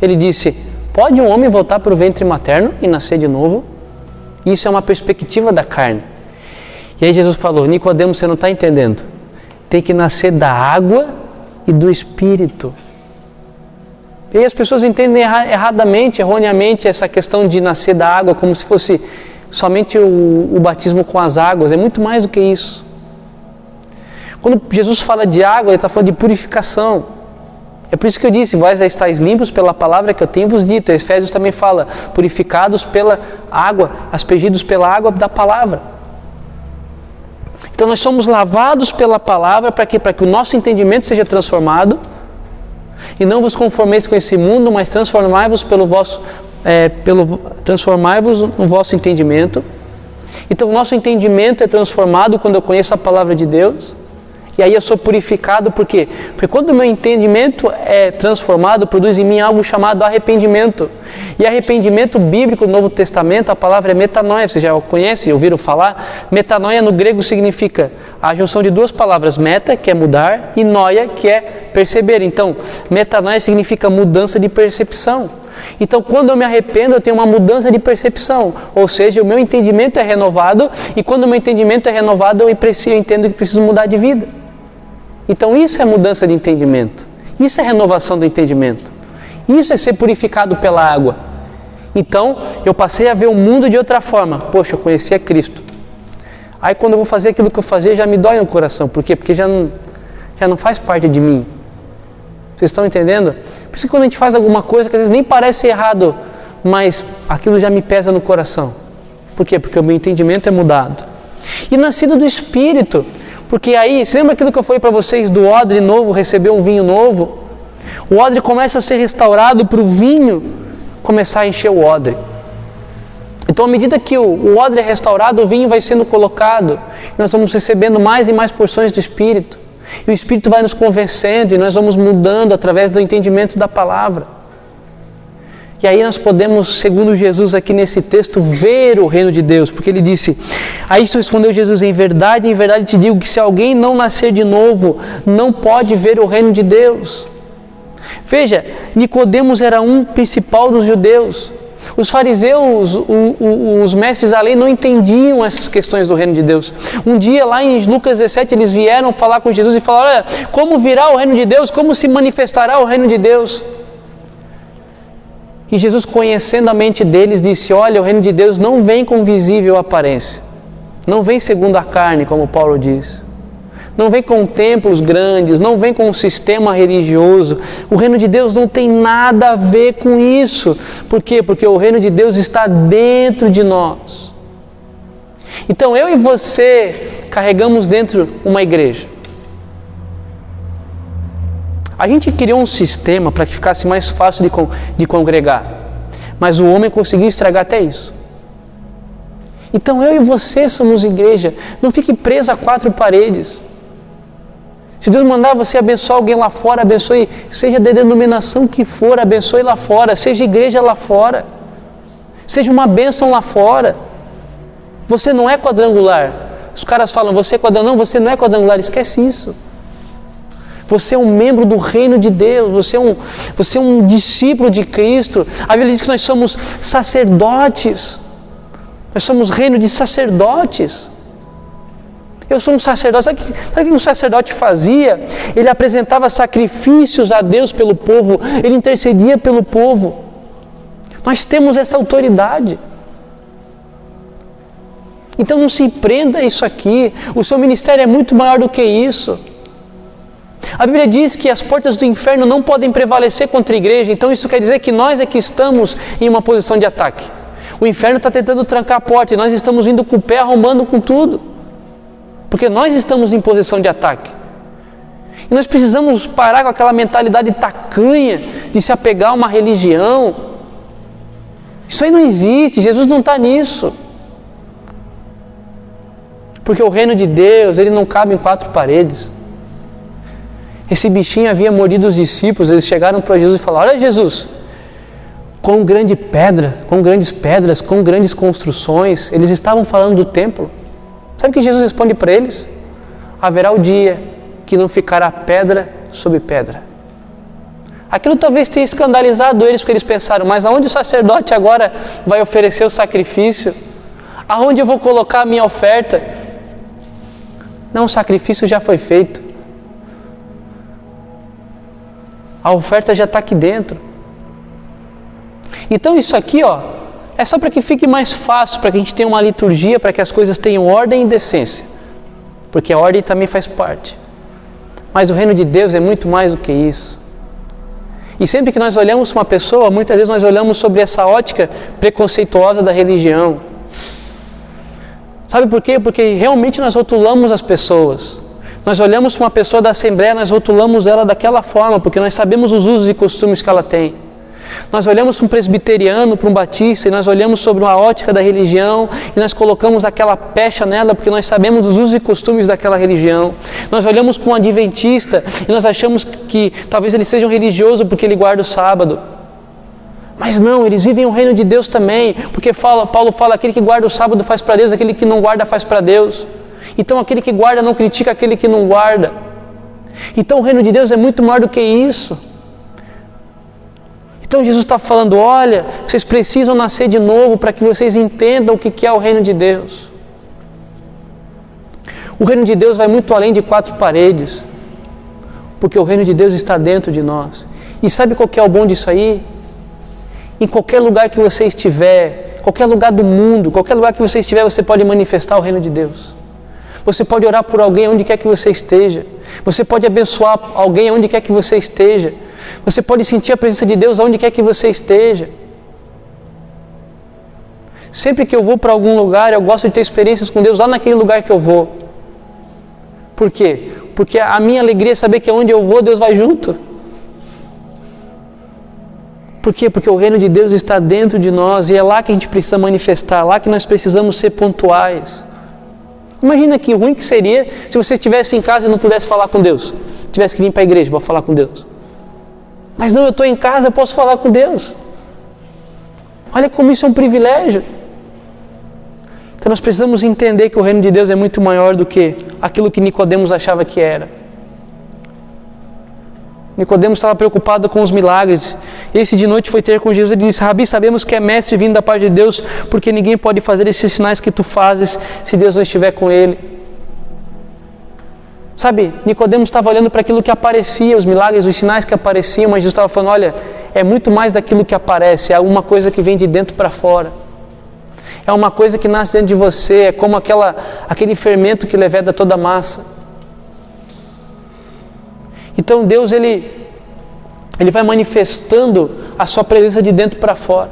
Speaker 1: Ele disse, pode um homem voltar para o ventre materno e nascer de novo? Isso é uma perspectiva da carne. E aí Jesus falou, Nicodemos, você não está entendendo. Tem que nascer da água e do Espírito. E as pessoas entendem erradamente, erroneamente, essa questão de nascer da água como se fosse somente o batismo com as águas, é muito mais do que isso. Quando Jesus fala de água, ele está falando de purificação. É por isso que eu disse, vós estáis limpos pela palavra que eu tenho vos dito. Efésios também fala, purificados pela água, aspergidos pela água da palavra. Então nós somos lavados pela palavra para quê? Para que o nosso entendimento seja transformado. E não vos conformeis com esse mundo, mas transformai-vos transformai-vos no vosso entendimento. Então o nosso entendimento é transformado quando eu conheço a palavra de Deus. E aí eu sou purificado, por quê? Porque quando o meu entendimento é transformado, produz em mim algo chamado arrependimento. E arrependimento bíblico no Novo Testamento, a palavra é metanoia, vocês já conhecem, ouviram falar? Metanoia no grego significa a junção de duas palavras, meta, que é mudar, e noia, que é perceber. Então, metanoia significa mudança de percepção. Então, quando eu me arrependo, eu tenho uma mudança de percepção, ou seja, o meu entendimento é renovado, e quando o meu entendimento é renovado, eu entendo que preciso mudar de vida. Então, isso é mudança de entendimento, isso é renovação do entendimento, isso é ser purificado pela água. Então, eu passei a ver o mundo de outra forma. Poxa, eu conhecia Cristo. Aí, quando eu vou fazer aquilo que eu fazia, já me dói no coração. Por quê? Porque já não faz parte de mim. Vocês estão entendendo? Por isso que quando a gente faz alguma coisa que às vezes nem parece errado, mas aquilo já me pesa no coração. Por quê? Porque o meu entendimento é mudado. E nascido do Espírito, porque aí, você lembra aquilo que eu falei para vocês do odre novo, receber um vinho novo? O odre começa a ser restaurado para o vinho começar a encher o odre. Então, à medida que o odre é restaurado, o vinho vai sendo colocado, nós vamos recebendo mais e mais porções do Espírito. E o Espírito vai nos convencendo e nós vamos mudando através do entendimento da palavra. E aí nós podemos, segundo Jesus aqui nesse texto, ver o reino de Deus. Porque ele disse, a isto respondeu Jesus, em verdade te digo que se alguém não nascer de novo, não pode ver o reino de Deus. Veja, Nicodemos era um principal dos judeus. Os fariseus, os mestres da lei não entendiam essas questões do reino de Deus. Um dia lá em Lucas 17 eles vieram falar com Jesus e falaram, olha, como virá o reino de Deus? Como se manifestará o reino de Deus? E Jesus, conhecendo a mente deles, disse, olha, o reino de Deus não vem com visível aparência. Não vem segundo a carne, como Paulo diz. Não vem com templos grandes, não vem com um sistema religioso. O reino de Deus não tem nada a ver com isso. Por quê? Porque o reino de Deus está dentro de nós. Então eu e você carregamos dentro uma igreja. A gente criou um sistema para que ficasse mais fácil de congregar. Mas o homem conseguiu estragar até isso. Então eu e você somos igreja. Não fique preso a quatro paredes. Se Deus mandar você abençoar alguém lá fora, abençoe, seja da denominação que for, abençoe lá fora, seja igreja lá fora, seja uma bênção lá fora. Você não é quadrangular. Os caras falam, você é quadrangular. Não, você não é quadrangular, esquece isso. Você é um membro do reino de Deus, você é um discípulo de Cristo. A Bíblia diz que nós somos sacerdotes, nós somos reino de sacerdotes. Eu sou um sacerdote. Sabe o que um sacerdote fazia? Ele apresentava sacrifícios a Deus pelo povo, ele intercedia pelo povo. Nós temos essa autoridade. Então não se prenda a isso aqui. O seu ministério é muito maior do que isso. A Bíblia diz que as portas do inferno não podem prevalecer contra a igreja. Então isso quer dizer que nós é que estamos em uma posição de ataque. O inferno está tentando trancar a porta e nós estamos indo com o pé, arrombando com tudo. Porque nós estamos em posição de ataque. E nós precisamos parar com aquela mentalidade tacanha de se apegar a uma religião. Isso aí não existe, Jesus não está nisso. Porque o reino de Deus, ele não cabe em quatro paredes. Esse bichinho havia mordido os discípulos, eles chegaram para Jesus e falaram, olha Jesus, quão grande pedra, quão grandes pedras, quão grandes construções, eles estavam falando do templo. Sabe o que Jesus responde para eles? Haverá o dia que não ficará pedra sobre pedra. Aquilo talvez tenha escandalizado eles, porque eles pensaram, mas aonde o sacerdote agora vai oferecer o sacrifício? Aonde eu vou colocar a minha oferta? Não, o sacrifício já foi feito. A oferta já está aqui dentro. Então isso aqui, é só para que fique mais fácil, para que a gente tenha uma liturgia, para que as coisas tenham ordem e decência. Porque a ordem também faz parte. Mas o reino de Deus é muito mais do que isso. E sempre que nós olhamos para uma pessoa, muitas vezes nós olhamos sobre essa ótica preconceituosa da religião. Sabe por quê? Porque realmente nós rotulamos as pessoas. Nós olhamos para uma pessoa da Assembleia, nós rotulamos ela daquela forma, porque nós sabemos os usos e costumes que ela tem. Nós olhamos para um presbiteriano, para um batista, e nós olhamos sobre uma ótica da religião, e nós colocamos aquela pecha nela, porque nós sabemos os usos e costumes daquela religião. Nós olhamos para um adventista, e nós achamos que talvez ele seja um religioso porque ele guarda o sábado. Mas não, eles vivem o reino de Deus também, porque Paulo fala, aquele que guarda o sábado faz para Deus, aquele que não guarda faz para Deus. Então aquele que guarda não critica aquele que não guarda. Então o reino de Deus é muito maior do que isso. Então Jesus está falando, olha, vocês precisam nascer de novo para que vocês entendam o que é o reino de Deus. O reino de Deus vai muito além de 4 paredes, porque o reino de Deus está dentro de nós. E sabe qual que é o bom disso aí? Em qualquer lugar que você estiver, qualquer lugar do mundo, qualquer lugar que você estiver, você pode manifestar o reino de Deus. Você pode orar por alguém onde quer que você esteja. Você pode abençoar alguém onde quer que você esteja. Você pode sentir a presença de Deus onde quer que você esteja. Sempre que eu vou para algum lugar, eu gosto de ter experiências com Deus lá naquele lugar que eu vou. Por quê? Porque a minha alegria é saber que onde eu vou, Deus vai junto. Por quê? Porque o reino de Deus está dentro de nós e é lá que a gente precisa manifestar, lá que nós precisamos ser pontuais. Imagina que ruim que seria se você estivesse em casa e não pudesse falar com Deus. Tivesse que vir para a igreja para falar com Deus. Mas não, eu estou em casa, eu posso falar com Deus. Olha como isso é um privilégio. Então nós precisamos entender que o reino de Deus é muito maior do que aquilo que Nicodemos achava que era. Nicodemos estava preocupado com os milagres. Esse de noite foi ter com Jesus. Ele disse, Rabi, sabemos que é mestre vindo da parte de Deus, porque ninguém pode fazer esses sinais que tu fazes se Deus não estiver com ele. Sabe, Nicodemos estava olhando para aquilo que aparecia, os milagres, os sinais que apareciam, mas Jesus estava falando, olha, é muito mais daquilo que aparece, é alguma coisa que vem de dentro para fora. É uma coisa que nasce dentro de você, é como aquele fermento que leveda toda a massa. Então Deus, Ele vai manifestando a sua presença de dentro para fora.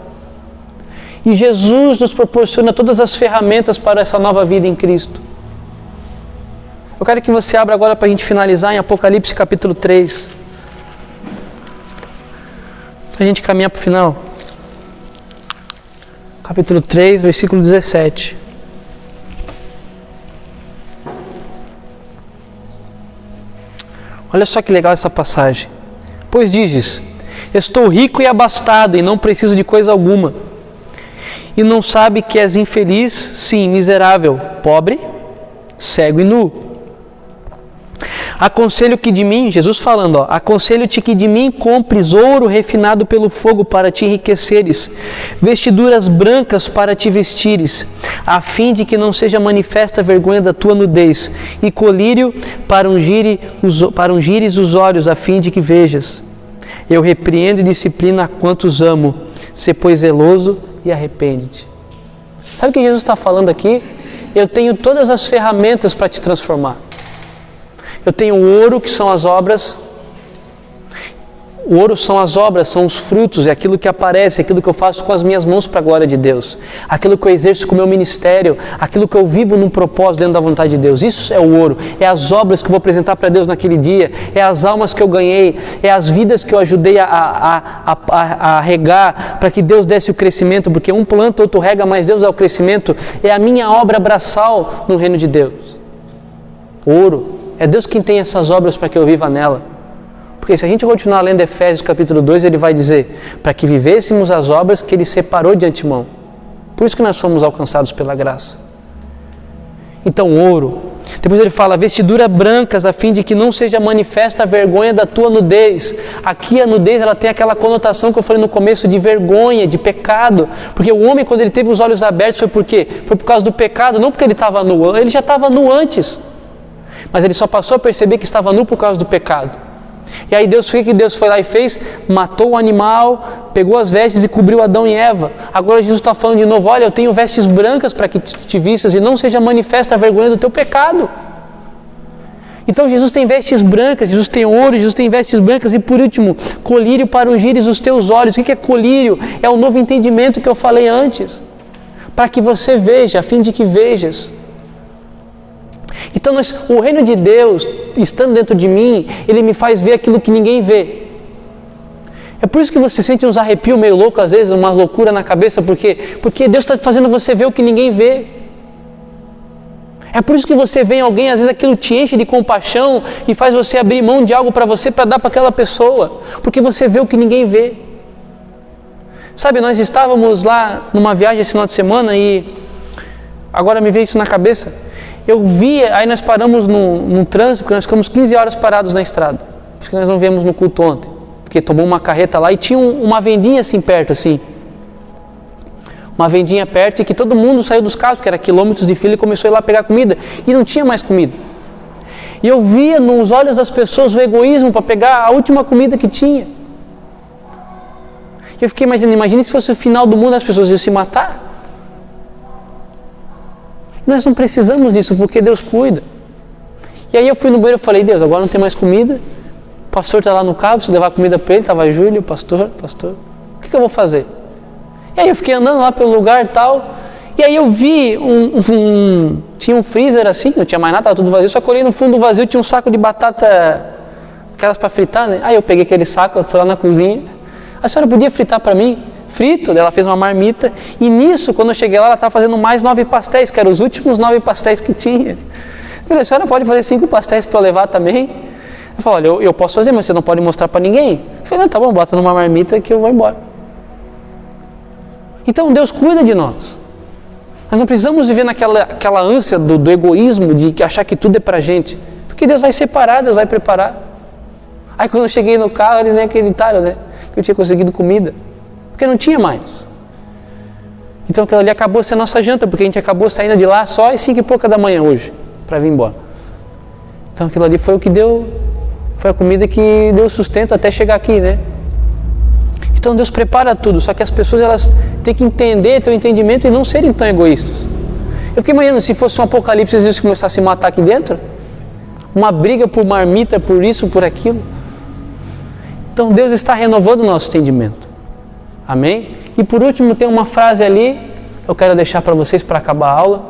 Speaker 1: E Jesus nos proporciona todas as ferramentas para essa nova vida em Cristo. Eu quero que você abra agora para a gente finalizar em Apocalipse capítulo 3. Para a gente caminhar para o final. Capítulo 3, versículo 17. Olha só que legal essa passagem. Pois dizes, estou rico e abastado e não preciso de coisa alguma. E não sabe que és infeliz, sim, miserável, pobre, cego e nu. Aconselho que de mim, Jesus falando, aconselho-te que de mim compres ouro refinado pelo fogo para te enriqueceres, vestiduras brancas para te vestires, a fim de que não seja manifesta a vergonha da tua nudez, e colírio para ungires os olhos, a fim de que vejas. Eu repreendo e disciplino a quantos amo, sê pois zeloso e arrepende-te. Sabe o que Jesus está falando aqui? Eu tenho todas as ferramentas para te transformar. Eu tenho o ouro, que são as obras. O ouro são as obras, são os frutos, é aquilo que aparece, é aquilo que eu faço com as minhas mãos para a glória de Deus. Aquilo que eu exerço com o meu ministério, aquilo que eu vivo num propósito dentro da vontade de Deus. Isso é o ouro, é as obras que eu vou apresentar para Deus naquele dia, é as almas que eu ganhei, é as vidas que eu ajudei a regar, para que Deus desse o crescimento, porque um planta, outro rega, mas Deus dá o crescimento. É a minha obra braçal no reino de Deus. Ouro. É Deus quem tem essas obras para que eu viva nela. Porque se a gente continuar lendo Efésios capítulo 2, ele vai dizer, para que vivêssemos as obras que ele separou de antemão. Por isso que nós fomos alcançados pela graça. Então, ouro. Depois ele fala, vestiduras brancas, a fim de que não seja manifesta a vergonha da tua nudez. Aqui a nudez, ela tem aquela conotação que eu falei no começo, de vergonha, de pecado. Porque o homem, quando ele teve os olhos abertos, foi por quê? Foi por causa do pecado, não porque ele estava nu. Ele já estava nu antes. Mas ele só passou a perceber que estava nu por causa do pecado. E aí o que Deus foi lá e fez? Matou o animal, pegou as vestes e cobriu Adão e Eva. Agora Jesus está falando de novo, olha, eu tenho vestes brancas para que te vistas e não seja manifesta a vergonha do teu pecado. Então Jesus tem vestes brancas, Jesus tem ouro, Jesus tem vestes brancas. E por último, colírio para ungires os teus olhos. O que é colírio? É o novo entendimento que eu falei antes. Para que você veja, a fim de que vejas. Então o reino de Deus, estando dentro de mim, ele me faz ver aquilo que ninguém vê. É por isso que você sente uns arrepios meio loucos, às vezes, umas loucuras na cabeça, porque Deus está fazendo você ver o que ninguém vê. É por isso que você vê em alguém, às vezes aquilo te enche de compaixão e faz você abrir mão de algo para você, para dar para aquela pessoa, porque você vê o que ninguém vê. Sabe, nós estávamos lá numa viagem esse final de semana e agora me veio isso na cabeça. Eu vi, aí nós paramos num trânsito, porque nós ficamos 15 horas parados na estrada. Por isso que nós não viemos no culto ontem, porque tomou uma carreta lá e tinha uma vendinha assim perto, assim. Uma vendinha perto e que todo mundo saiu dos carros, que era quilômetros de fila, e começou a ir lá pegar comida. E não tinha mais comida. E eu via nos olhos das pessoas o egoísmo para pegar a última comida que tinha. E eu fiquei imaginando, imagine se fosse o final do mundo, as pessoas iam se matar. Nós não precisamos disso, porque Deus cuida. E aí eu fui no banheiro e falei, Deus, agora não tem mais comida. O pastor está lá no carro, se levar comida para ele, estava Júlio, pastor, o que eu vou fazer? E aí eu fiquei andando lá pelo lugar e tal, e aí eu vi tinha um freezer assim, não tinha mais nada, estava tudo vazio, só que olhei no fundo do vazio, tinha um saco de batata, aquelas para fritar, né? Aí eu peguei aquele saco, fui lá na cozinha, a senhora podia fritar para mim? Frito, ela fez uma marmita, e nisso, quando eu cheguei lá, ela estava fazendo mais 9 pastéis, que eram os últimos 9 pastéis que tinha. Eu falei, a senhora pode fazer 5 pastéis para eu levar também? Eu falei, olha, eu posso fazer, mas você não pode mostrar para ninguém. Eu falei, não, tá bom, bota numa marmita que eu vou embora. Então Deus cuida de nós. Nós não precisamos viver naquela ânsia do egoísmo, de achar que tudo é pra gente. Porque Deus vai separar, Deus vai preparar. Aí quando eu cheguei no carro, eles nem acreditaram, né? Que eu tinha conseguido comida. Porque não tinha mais. Então aquilo ali acabou sendo a nossa janta, porque a gente acabou saindo de lá só às 5 e pouca da manhã hoje, para vir embora. Então aquilo ali foi o que deu, foi a comida que deu sustento até chegar aqui, né? Então Deus prepara tudo, só que as pessoas elas têm que entender, ter o entendimento e não serem tão egoístas. Eu fiquei imaginando, se fosse um apocalipse, eles começassem a se matar aqui dentro, uma briga por marmita, por isso, por aquilo. Então Deus está renovando o nosso entendimento. Amém? E por último tem uma frase ali, eu quero deixar para vocês para acabar a aula.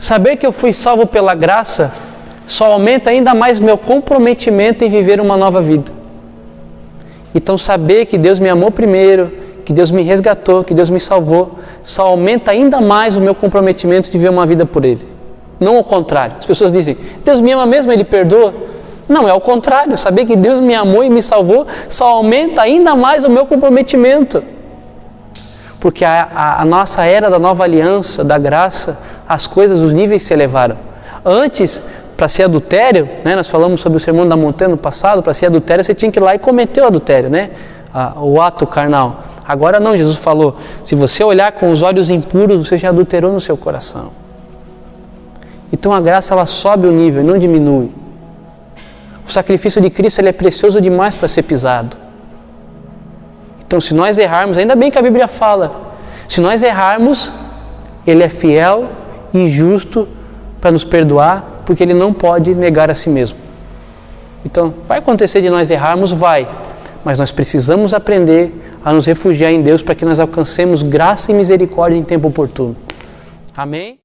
Speaker 1: Saber que eu fui salvo pela graça só aumenta ainda mais meu comprometimento em viver uma nova vida. Então saber que Deus me amou primeiro, que Deus me resgatou, que Deus me salvou, só aumenta ainda mais o meu comprometimento de viver uma vida por Ele. Não ao contrário. As pessoas dizem, Deus me ama mesmo, Ele perdoa. Não, é ao contrário. Saber que Deus me amou e me salvou só aumenta ainda mais o meu comprometimento. Porque a nossa era da nova aliança, da graça, as coisas, os níveis se elevaram. Antes, para ser adultério, né, nós falamos sobre o sermão da montanha no passado, para ser adultério você tinha que ir lá e cometer o adultério, né, o ato carnal. Agora não, Jesus falou, se você olhar com os olhos impuros, você já adulterou no seu coração. Então a graça ela sobe o nível, não diminui. O sacrifício de Cristo ele é precioso demais para ser pisado. Então se nós errarmos, ainda bem que a Bíblia fala, se nós errarmos, Ele é fiel e justo para nos perdoar, porque Ele não pode negar a si mesmo. Então, vai acontecer de nós errarmos? Vai. Mas nós precisamos aprender a nos refugiar em Deus para que nós alcancemos graça e misericórdia em tempo oportuno. Amém?